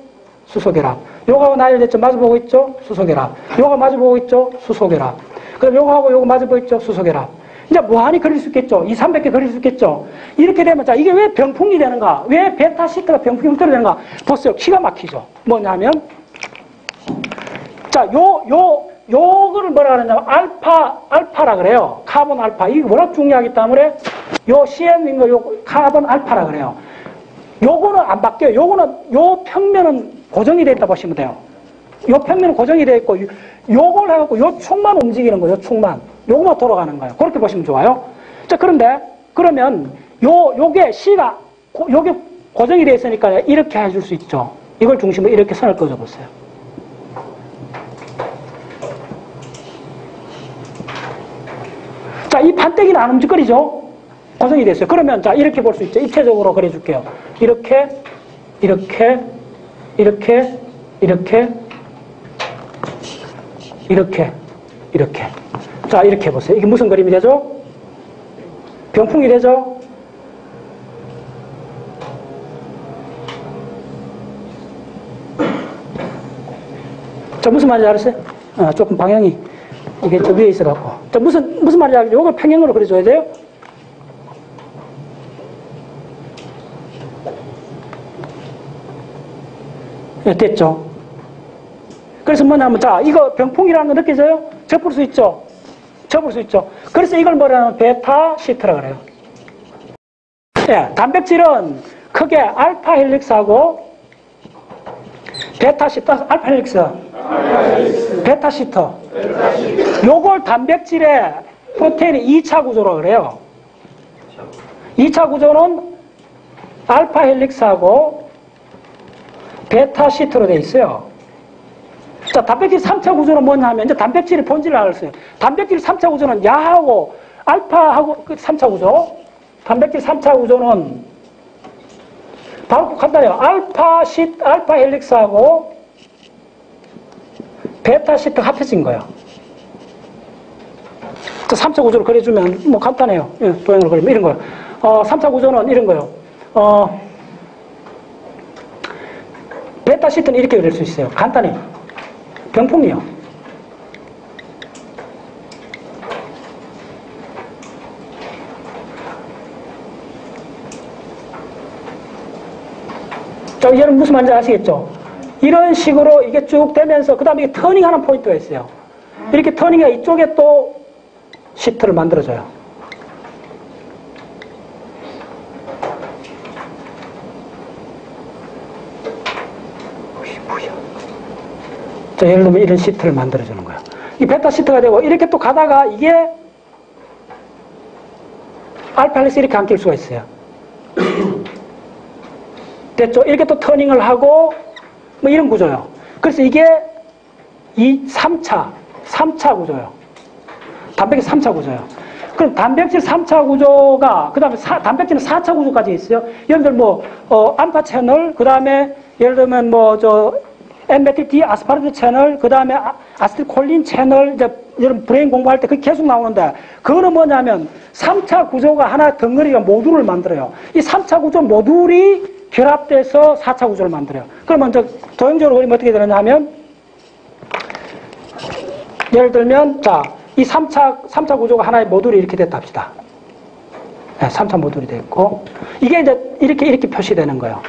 수소결합. 요거하고 나열됐죠? 마주보고 있죠? 수소결합. 요거 마주보고 있죠? 수소결합. 그럼 요거하고 요거 마주보고 있죠? 수소결합. 이제 무한히 그릴 수 있겠죠? 2, 300개 그릴 수 있겠죠? 이렇게 되면, 자, 이게 왜 병풍이 되는가? 왜 베타시트가 병풍 형태로 되는가? 보세요. 기가 막히죠? 뭐냐면, 자, 요거를 뭐라 그러냐면, 알파라 그래요. 카본 알파. 이게 워낙 중요하기 때문에, 요 CN인 거, 요 카본 알파라 그래요. 요거는 안 바뀌어요. 요거는, 요 평면은 고정이 되어 있다 보시면 돼요. 요 평면은 고정이 되어 있고, 요걸 해갖고 요 축만 움직이는 거예요. 요 축만. 요거만 돌아가는 거예요. 그렇게 보시면 좋아요. 자, 그런데, 그러면, 요게 C가, 요게 고정이 되어 있으니까 이렇게 해줄 수 있죠. 이걸 중심으로 이렇게 선을 그어줘 보세요. 자, 이 판때기는 안 움직거리죠? 고정이 됐어요. 그러면, 자, 이렇게 볼 수 있죠. 입체적으로 그려줄게요. 이렇게, 이렇게, 이렇게, 이렇게, 이렇게, 이렇게. 자, 이렇게 해보세요. 이게 무슨 그림이 되죠? 병풍이 되죠? 자, 무슨 말인지 알았어요? 조금 방향이, 이게 저 위에 있어갖고. 자, 무슨 말인지 알겠죠? 이걸 평행으로 그려줘야 돼요? 네, 됐죠? 그래서 뭐냐면, 자, 이거 병풍이라는 거 느껴져요? 접을 수 있죠? 접을 수 있죠? 그래서 이걸 뭐라면 베타 시트라 그래요. 예, 단백질은 크게 알파 헬릭스하고 베타 시트, 알파 헬릭스, 베타 시트. 요걸 단백질의 프로테인의 2차 구조로 그래요. 2차 구조는 알파 헬릭스하고 베타 시트로 되어 있어요. 자, 단백질 3차 구조는 뭐냐 하면, 이제 단백질의 본질을 알았어요. 단백질 3차 구조는 야하고 알파하고 그 3차 구조. 단백질 3차 구조는 바로 간단해요. 알파 헬릭스하고 베타 시트 합해진 거예요. 자, 3차 구조를 그려주면 뭐 간단해요. 예, 도형으로 그리면 이런 거예요. 3차 구조는 이런 거예요. 베타 시트는 이렇게 그릴 수 있어요. 간단해요. 병풍이요. 자, 여러분 무슨 말인지 아시겠죠? 이런 식으로 이게 쭉 되면서 그 다음에 이게 터닝하는 포인트가 있어요. 이렇게 터닝해 이쪽에 또 시트를 만들어줘요. 자, 예를 들면 이런 시트를 만들어주는 거예요. 이 베타 시트가 되고 이렇게 또 가다가 이게 알파 헬릭스 이렇게 안 낄 수가 있어요. 됐죠? 이렇게 또 터닝을 하고 뭐 이런 구조예요. 그래서 이게 이 3차 구조예요. 단백질 3차 구조예요. 그럼 단백질 3차 구조가 그 다음에 단백질은 4차 구조까지 있어요. 여러분들 뭐 암파 채널, 그 다음에 예를 들면 MBT 아스파르트 채널, 그 다음에 아세틸콜린 채널, 이제 여러분 브레인 공부할 때 그게 계속 나오는데, 그거는 뭐냐면 3차 구조가 하나 덩어리가 모듈을 만들어요. 이 3차 구조 모듈이 결합돼서 4차 구조를 만들어요. 그러면 이제 도형적으로 그리면 어떻게 되느냐 하면, 예를 들면, 자, 이 3차 구조가 하나의 모듈이 이렇게 됐다 합시다. 네, 3차 모듈이 됐고, 이게 이제 이렇게 표시되는 거예요.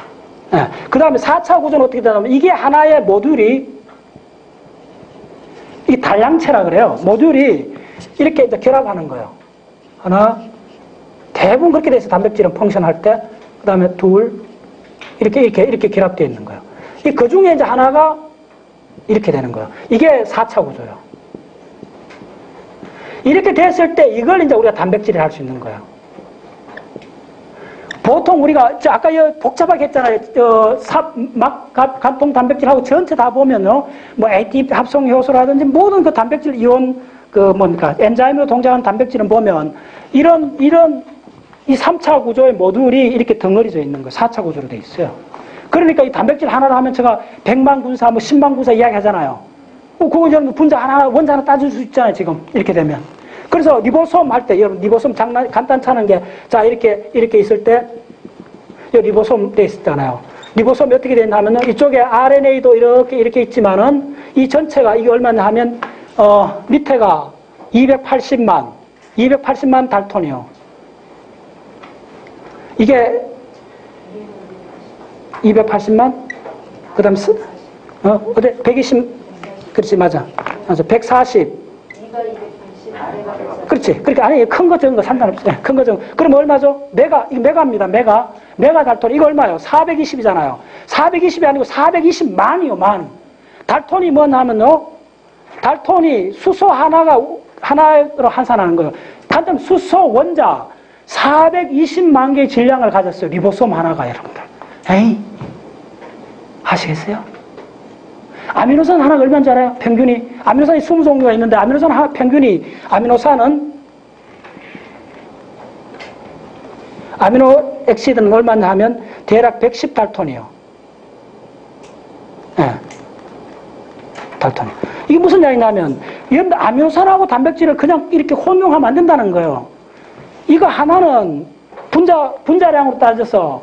네. 그 다음에 4차 구조는 어떻게 되냐면 이게 하나의 모듈이 이 다량체라 그래요. 모듈이 이렇게 이제 결합하는 거예요. 하나, 대부분 그렇게 돼서 단백질은 펑션할 때, 그 다음에 둘, 이렇게 결합되어 있는 거예요. 그 중에 이제 하나가 이렇게 되는 거예요. 이게 4차 구조예요. 이렇게 됐을 때 이걸 이제 우리가 단백질을 할 수 있는 거예요. 보통 우리가 아까 복잡하게 했잖아요. 간통 단백질하고 전체 다 보면요, 뭐 ATP 합성 효소라든지 모든 그 단백질 이온 엔자임으로 동작하는 단백질은 보면 이런 이 3차 구조의 모듈이 이렇게 덩어리져 있는 거예요. 4차 구조로 돼 있어요. 그러니까 이 단백질 하나를 하면 제가 100만 군사, 10만 군사 이야기 하잖아요. 그거 이제 분자 하나, 원자 하나 따질 수 있잖아요. 지금 이렇게 되면. 그래서 리보솜 할 때, 여러분 리보솜 간단 차는 게, 자, 이렇게 있을 때, 리보솜 돼 있잖아요. 리보솜이 어떻게 되냐 하면은 이쪽에 RNA도 이렇게 있지만은 이 전체가 이게 얼마냐 하면, 밑에가 280만 달톤이요. 이게 280만? 그 다음, 120, 그렇지, 맞아. 140. 그렇지. 그러니까 아니 큰 거 적은 거 상관없어요. 큰 거 적은 거. 그럼 얼마죠? 이거 메가입니다. 메가 달톤. 이거 얼마예요? 420이잖아요. 420이 아니고 420만이요. 만. 달톤이 뭐냐면요, 달톤이 수소 하나로 환산하는 거예요. 단점 수소 원자 420만 개의 질량을 가졌어요. 리보솜 하나가, 여러분들. 에이, 아시겠어요? 아미노산 하나가 얼마인지 알아요? 평균이. 아미노산이 20종류가 있는데, 아미노산 평균이, 아미노 엑시드는 얼마냐 하면, 대략 110달톤이에요. 네. 달톤이요. 이게 무슨 이야기냐면, 여러분들 아미노산하고 단백질을 그냥 이렇게 혼용하면 안 된다는 거예요. 이거 하나는 분자량으로 따져서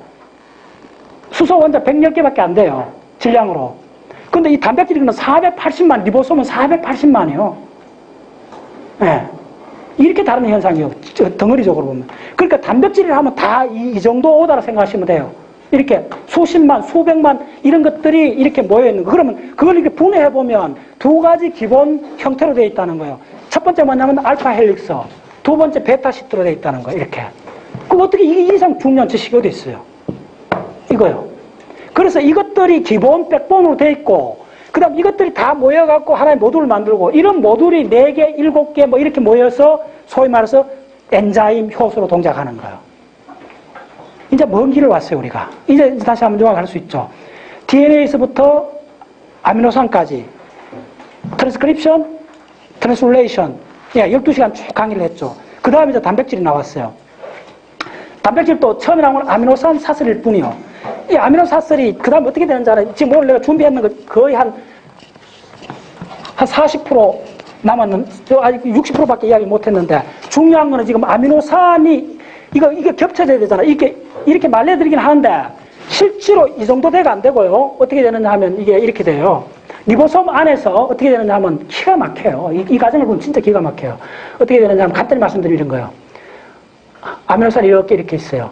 수소 원자 110개밖에 안 돼요. 질량으로. 근데 이 단백질은 480만, 리보솜은 480만이요. 네. 이렇게 다른 현상이에요. 덩어리적으로 보면. 그러니까 단백질을 하면 다 이 정도 오다라 생각하시면 돼요. 이렇게 수십만, 수백만 이런 것들이 이렇게 모여있는 거. 그러면 그걸 이렇게 분해해보면 두 가지 기본 형태로 되어 있다는 거예요. 첫 번째 뭐냐면 알파 헬릭스, 두 번째 베타 시트로 되어 있다는 거예요. 이렇게. 그럼 어떻게 이 이상 중요한 지식이 어디 있어요? 이거요. 그래서 이것들이 기본 백본으로 되어 있고, 그 다음 이것들이 다 모여갖고 하나의 모듈을 만들고, 이런 모듈이 4개, 7개 뭐 이렇게 모여서 소위 말해서 엔자임 효소로 동작하는 거예요. 이제 먼 길을 왔어요, 우리가. 이제 다시 한번 요약할 수 있죠. DNA에서부터 아미노산까지 트랜스크립션, 트랜스레이션, 12시간 쭉 강의를 했죠. 그 다음에 이제 단백질이 나왔어요. 단백질도 처음에 나온 건 아미노산 사슬일 뿐이요. 이 아미노사슬이 그 다음 어떻게 되는지 알아요? 지금 오늘 내가 준비했는 거 거의 한 40% 남았는, 아직 60%밖에 이야기 못 했는데, 중요한 거는 지금 아미노산이, 이게 겹쳐져야 되잖아. 이렇게 말려드리긴 하는데, 실제로 이 정도 돼가 안 되고요. 어떻게 되느냐 하면 이게 이렇게 돼요. 리보솜 안에서 어떻게 되느냐 하면 기가 막혀요. 이 과정을 보면 진짜 기가 막혀요. 어떻게 되느냐 하면 간단히 말씀드리는 거예요. 아미노산이 이렇게 있어요.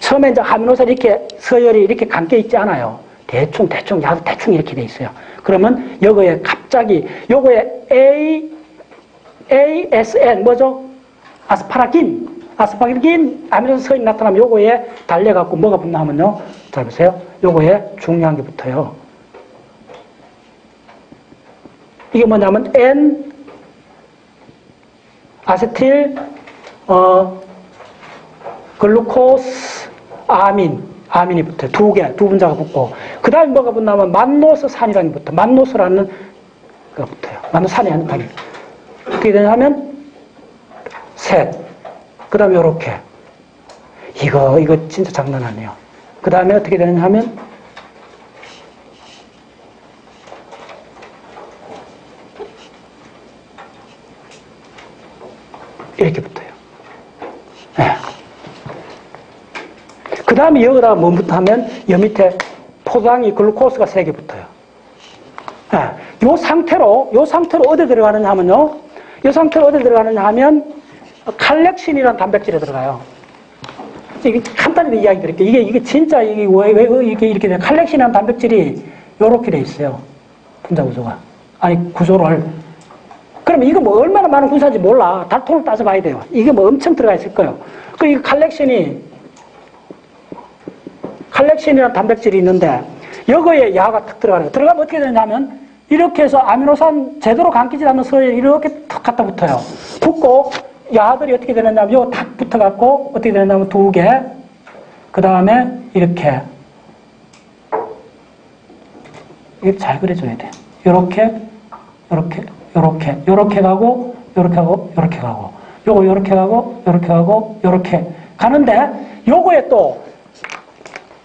처음에 이제 아미노산이 이렇게 서열이 이렇게 감겨 있지 않아요. 대충 야도 대충 이렇게 돼 있어요. 그러면 요거에 갑자기 요거에 ASN 뭐죠? 아스파라긴 아미노산 서열이 나타나면 요거에 달려갖고 뭐가 붙나 하면요. 잘 보세요. 요거에 중요한 게 붙어요. 이게 뭐냐면 N 아세틸 글루코스 아민이 붙어요. 두 분자가 붙고 그 다음에 뭐가 붙냐면 만노스산이라는 게 붙어요. 만노스라는 거 붙어요. 만노산이 아닌 어떻게 되냐면 셋. 그 다음에 요렇게 이거 진짜 장난 아니에요. 그 다음에 어떻게 되느냐 하면 이렇게 붙어요. 네. 그 다음에 여기다가 뭐 붙어 하면 여 밑에 포도당이 글루코스가 3개 붙어요. 네. 요 상태로 어디 들어가느냐 하면요. 요 상태로 어디 들어가느냐 하면 칼렉신이라는 단백질에 들어가요. 이게 간단히 이야기 드릴게요. 이게 진짜 이게 왜 이렇게 돼? 칼렉신이라는 단백질이 요렇게 돼 있어요. 분자 구조가. 아니, 구조를. 그러면 이거 뭐 얼마나 많은 분자인지 몰라. 달통을 따져봐야 돼요. 이게 뭐 엄청 들어가 있을 거예요. 그 이 칼렉신이라는 단백질이 있는데 여기에 야가 탁 들어가요. 들어가면 어떻게 되냐면 이렇게 해서 아미노산 제대로 감기지 않는 서열이 이렇게 탁 갖다 붙어요. 붙고 야들이 어떻게 되느냐면 요 탁 붙어갖고 어떻게 되느냐면 2개 그 다음에 이렇게 잘 그려줘야 돼. 요렇게 가고 요렇게 가고 요거 요렇게 가고 요렇게 가는데 요거에 또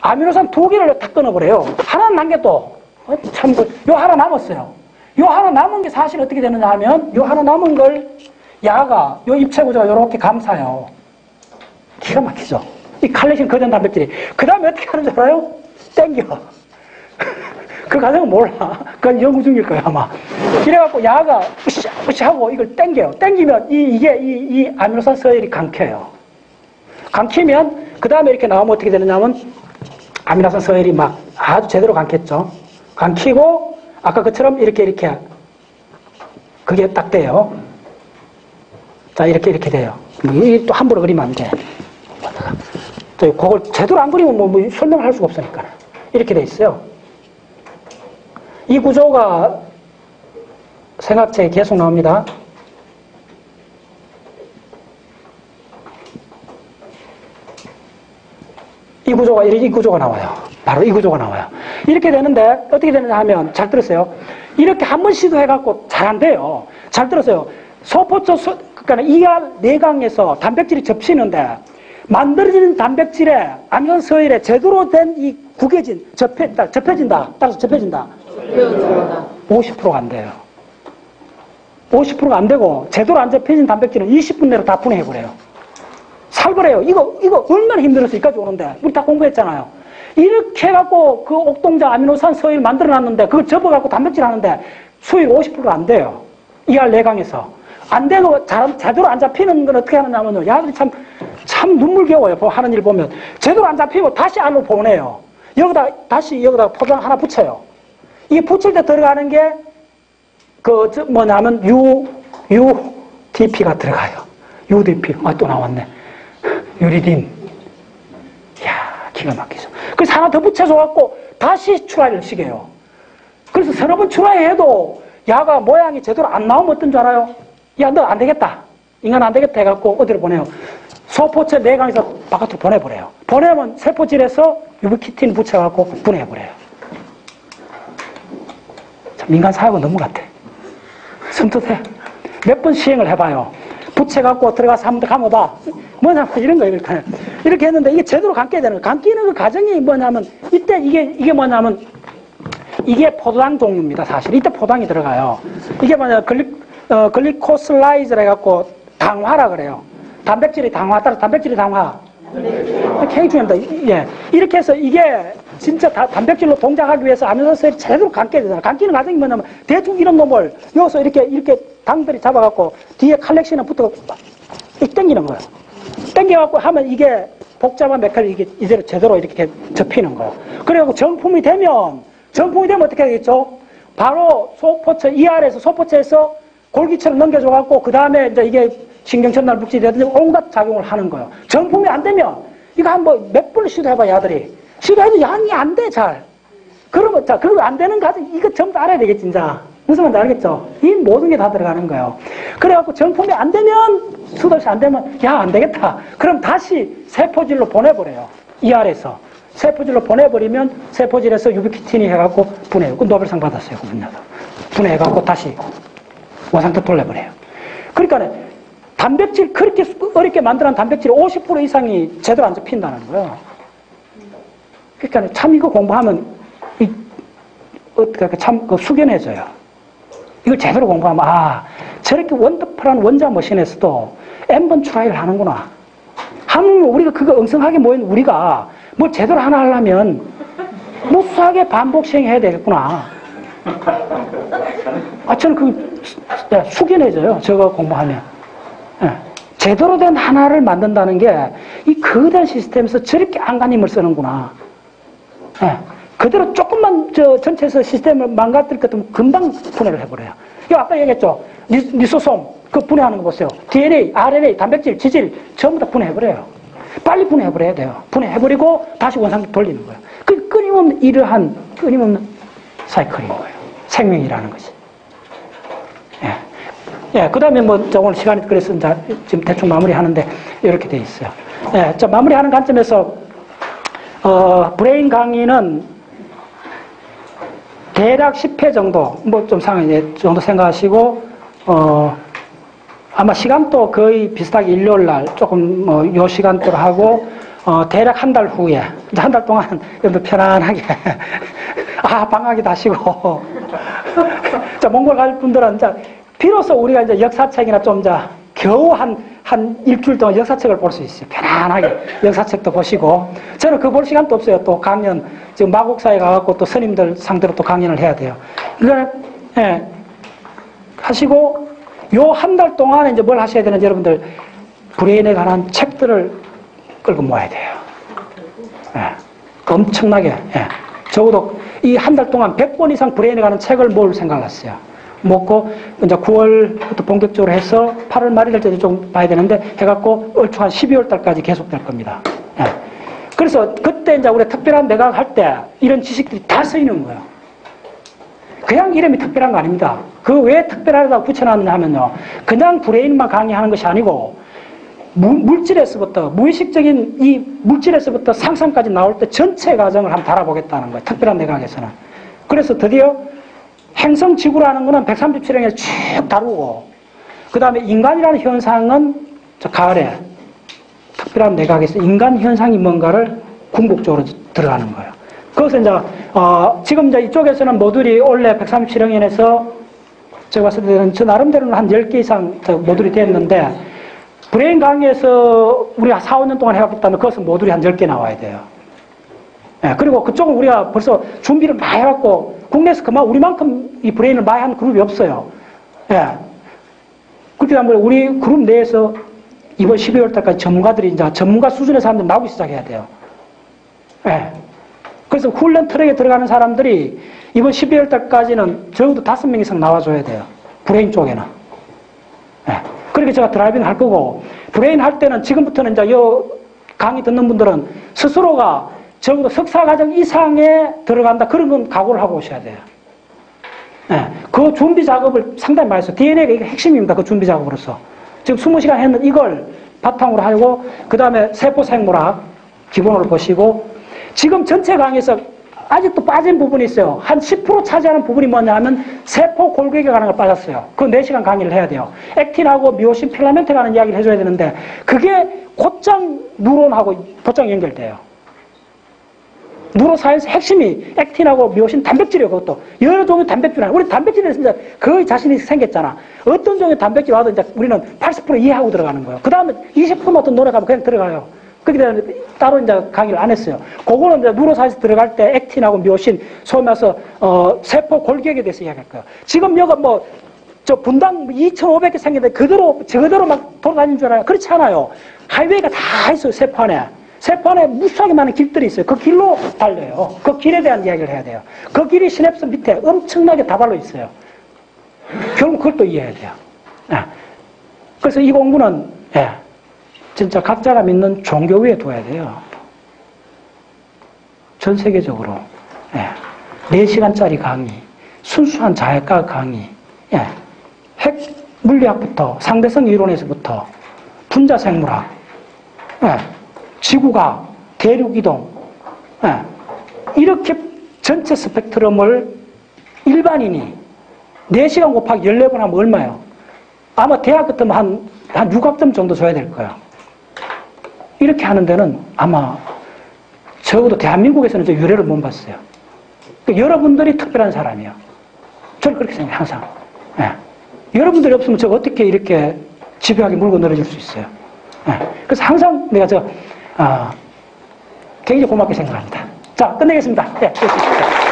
아미노산 2개를 다 끊어버려요. 하나 남게 또 참 요 하나 남았어요. 요 하나 남은 게 사실 어떻게 되느냐 하면 요 하나 남은 걸 야가 요 입체 구조가 요렇게 감싸요. 기가 막히죠. 이 칼레신 거전 단백질이 그 다음에 어떻게 하는 줄 알아요? 땡겨. 그 과정은 몰라. 그건 연구 중일 거야 아마. 이래갖고 야가 으쌰 하고 이걸 땡겨요. 땡기면 이 아미노산 서열이 감켜요. 감키면 그 다음에 이렇게 나오면 어떻게 되느냐 하면 아미노산 서열이 막 아주 제대로 감켰죠. 감키고 아까 그처럼 이렇게 그게 딱 돼요. 자 이렇게 돼요. 이 또 함부로 그리면 안 돼. 그걸 제대로 안 그리면 뭐 설명을 할 수가 없으니까 이렇게 돼 있어요. 이 구조가 생학체에 계속 나옵니다. 이 구조가 나와요. 바로 이 구조가 나와요. 이렇게 되는데 어떻게 되느냐 하면 잘 들었어요. 이렇게 한 번 시도해갖고 잘 안 돼요. 잘 들었어요. 그러니까 ER 내강에서 단백질이 접히는데 만들어지는 단백질에 아미노산 서열에 제대로 된 이 구겨진 접혀진다. 따라서 접혀진다. 50%가 안 돼요. 50%가 안 되고 제대로 안 접혀진 단백질은 20분 내로 다 분해해버려요. 살벌해요. 이거 얼마나 힘들어서 여기까지 오는데 우리 다 공부했잖아요. 이렇게 해갖고 그 옥동자 아미노산 서열 만들어놨는데 그걸 접어갖고 단백질 하는데 수율 50%가 안 돼요. ER 내강에서 안 되고 제대로 안 잡히는 건 어떻게 하느냐면요. 야들이 참 눈물겨워요. 하는 일 보면 제대로 안 잡히고 다시 안으로 보내요. 다시 여기다 포장 하나 붙여요. 이게 붙일 때 들어가는 게 뭐냐면 UDP가 들어가요. UDP 또 나왔네. 유리딘. 이야 기가 막히죠. 그래서 하나 더 붙여줘갖고 다시 추라를 시켜요. 그래서 서너 번 추라해도 야가 모양이 제대로 안 나오면 어떤 줄 알아요? 야 너 안 되겠다. 인간 안 되겠다 해갖고 어디로 보내요? 소포체 내강에서 바깥으로 보내버려요. 보내면 세포질에서 유비키틴 붙여갖고 분해해버려요. 참 인간 사역은 너무 같아. 섬뜩해. 몇 번 시행을 해봐요. 붙여갖고 들어가서 한번 감아봐. 뭐냐면 이런 거예요. 이렇게 했는데 이게 제대로 감게 되는 거예요. 감기는 그 과정이 뭐냐면 이때 이게 뭐냐면 이게 포도당 종류입니다. 사실 이때 포당이 들어가요. 이게 뭐냐면 글리코슬라이즈를 해갖고 당화라 그래요. 단백질이 당화 따라서 단백질이 당화. 굉장히 중요합니다. 예. 이렇게 해서 이게 진짜 단백질로 동작하기 위해서 아미노산 서열이 제대로 감게 되잖아요. 감기는 과정이 뭐냐면 대충 이런 놈을 여기서 이렇게 당들이 잡아갖고 뒤에 칼렉신을 붙어갖고 땡기는 거예요. 땡겨갖고 하면 이게 복잡한 메커를 이게 이대로 제대로 이렇게 접히는 거. 그리고 정품이 되면 어떻게 되겠죠? 바로 소포체, 이 아래에서 소포체에서 골기처럼 넘겨줘갖고, 그 다음에 이제 이게 신경전달 물질이라든지 온갖 작용을 하는 거예요. 정품이 안 되면, 이거 한 몇 번을 시도해봐요, 아들이. 시도해도 양이 안 돼, 잘. 그러면, 자, 그리고 안 되는 가지, 이거 전부 다 알아야 되겠지, 이제. 무슨 말인지 알겠죠? 이 모든 게 다 들어가는 거예요. 그래갖고 정품이 안 되면, 수도시 안 되면, 야, 안 되겠다. 그럼 다시 세포질로 보내버려요. 이 아래에서. 세포질로 보내버리면, 세포질에서 유비키틴이 해갖고 분해요. 그 노벨상 받았어요, 그 분야도. 분해해갖고 다시 원상태 돌려버려요. 그러니까, 단백질, 그렇게 어렵게 만들어낸 단백질 50% 이상이 제대로 안 접힌다는 거예요. 그러니까 참 이거 공부하면, 참 숙연해져요. 이걸 제대로 공부하면, 아, 저렇게 원더풀한 원자 머신에서도 N번 트라이를 하는구나. 하면 우리가 그거 엉성하게 모인 우리가 뭐 제대로 하나 하려면 무수하게 반복 시행해야 되겠구나. 아, 저는 숙연해져요. 저거 공부하면. 예. 제대로 된 하나를 만든다는 게 이 거대한 시스템에서 저렇게 안간힘을 쓰는구나. 예. 그대로 조금만 전체에서 시스템을 망가뜨릴 것 같으면 금방 분해를 해버려요. 이거 아까 얘기했죠. 리소솜, 그 분해하는 거 보세요. DNA, RNA, 단백질, 지질, 전부 다 분해해버려요. 빨리 분해해버려야 돼요. 분해해버리고 다시 원상태 돌리는 거예요. 그 끊임없는 이러한 끊임없는 사이클인 거예요. 생명이라는 것이. 예. 예, 그 다음에 오늘 시간이 그래서 이제 지금 대충 마무리하는데 이렇게 돼 있어요. 예, 자, 마무리하는 관점에서, 브레인 강의는 대략 10회 정도, 좀 상황이 정도 생각하시고, 아마 시간도 거의 비슷하게 일요일 날 조금 요 시간대로 하고, 대략 한 달 후에, 이제 한 달 동안 여러분들 편안하게, 방학이 다시고, 자, 몽골 갈 분들은 이제, 비로소 우리가 이제 역사책이나 좀 이제, 겨우 한 일주일 동안 역사책을 볼 수 있어요. 편안하게 역사책도 보시고. 저는 그 볼 시간도 없어요. 또 강연, 지금 마곡사에 가갖고 또 스님들 상대로 또 강연을 해야 돼요. 그러니까, 예, 하시고, 요 한 달 동안에 이제 뭘 하셔야 되는지 여러분들, 브레인에 관한 책들을 끌고 모아야 돼요. 예, 엄청나게, 예. 적어도 이 한 달 동안 100권 이상 브레인에 관한 책을 모을 생각을 했어요. 먹고 이제 9월부터 본격적으로 해서 8월 말일 때도 좀 봐야 되는데 해갖고 얼추 한 12월 달까지 계속될 겁니다. 예. 그래서 그때 이제 우리 특별한 내각 할 때 이런 지식들이 다 쓰이는 거예요. 그냥 이름이 특별한 거 아닙니다. 그 왜 특별하다고 붙여놨느냐 하면요. 그냥 브레인만 강의하는 것이 아니고 물질에서부터 무의식적인 이 물질에서부터 상상까지 나올 때 전체 과정을 한번 달아보겠다는 거예요. 특별한 내각에서는. 그래서 드디어 행성 지구라는 거는 137행에서 쭉 다루고, 그 다음에 인간이라는 현상은 저 가을에 특별한 내각에서 인간 현상이 뭔가를 궁극적으로 들어가는 거예요. 그것은 이제, 지금 이제 이쪽에서는 모듈이 원래 137행에서 제가 봤을 때는 저 나름대로는 한 10개 이상 모듈이 됐는데, 브레인 강의에서 우리가 4, 5년 동안 해왔다면 그것은 모듈이 한 10개 나와야 돼요. 예, 그리고 그쪽은 우리가 벌써 준비를 많이 해왔고, 국내에서 그만 우리만큼 이 브레인을 많이 한 그룹이 없어요. 예. 그렇게 하면 우리 그룹 내에서 이번 12월 달까지 전문가들이 이제 전문가 수준의 사람들 나오기 시작해야 돼요. 예. 그래서 훈련 트랙에 들어가는 사람들이 이번 12월 달까지는 적어도 5명 이상 나와줘야 돼요. 브레인 쪽에는. 예. 그렇게 제가 드라이빙 할 거고, 브레인 할 때는 지금부터는 이제 이 강의 듣는 분들은 스스로가 적어도 석사과정 이상에 들어간다. 그런 건 각오를 하고 오셔야 돼요. 네. 그 준비 작업을 상당히 많이 했어요. DNA가 이게 핵심입니다. 그 준비 작업으로서. 지금 20시간 했는 이걸 바탕으로 하고, 그 다음에 세포생물학 기본으로 보시고, 지금 전체 강의에서 아직도 빠진 부분이 있어요. 한 10% 차지하는 부분이 뭐냐 하면 세포 골격에 관한 걸 빠졌어요. 그 4시간 강의를 해야 돼요. 액틴하고 미오신 필라멘트에 관한 이야기를 해줘야 되는데, 그게 곧장 뉴런하고 곧장 연결돼요. 뉴로사이언스 핵심이 액틴하고 미오신 단백질이에요. 그것도 여러 종의 단백질 우리 단백질에 진짜 거의 자신이 생겼잖아. 어떤 종의 단백질 와도 이제 우리는 80% 이해하고 들어가는 거예요. 그 다음에 20% 어떤 노력하면 그냥 들어가요. 그렇게 되면 따로 이제 강의를 안 했어요. 그거는 이제 뉴로사이언스 들어갈 때 액틴하고 미오신 소위 말해서 세포 골격에 대해서 이야기할 거예요. 지금 여가 저 분당 2,500개 생겼는데 저그대로 막 돌아다니는 줄 알아요. 그렇지 않아요. 하이웨이가 다 있어요. 세포 안에. 세포 안에 무수하게 많은 길들이 있어요. 그 길로 달려요. 그 길에 대한 이야기를 해야 돼요. 그 길이 시냅스 밑에 엄청나게 다발로 있어요. 결국 그걸 또 이해해야 돼요. 그래서 이 공부는 진짜 각자가 믿는 종교 위에 둬야 돼요. 전 세계적으로 4시간짜리 강의, 순수한 자연과학 강의, 핵 물리학부터 상대성 이론에서부터 분자생물학, 지구가 대륙이동, 이렇게 전체 스펙트럼을 일반인이 4시간 곱하기 14번 하면 얼마예요? 아마 대학 같으면 한 6학점 정도 줘야 될 거예요. 이렇게 하는 데는 아마 적어도 대한민국에서는 저 유례를 못 봤어요. 그러니까 여러분들이 특별한 사람이에요. 저는 그렇게 생각해요, 항상. 여러분들이 없으면 제가 어떻게 이렇게 집요하게 물고 늘어질 수 있어요. 그래서 항상 내가 굉장히 고맙게 생각합니다. 자, 끝내겠습니다. 됐습니다.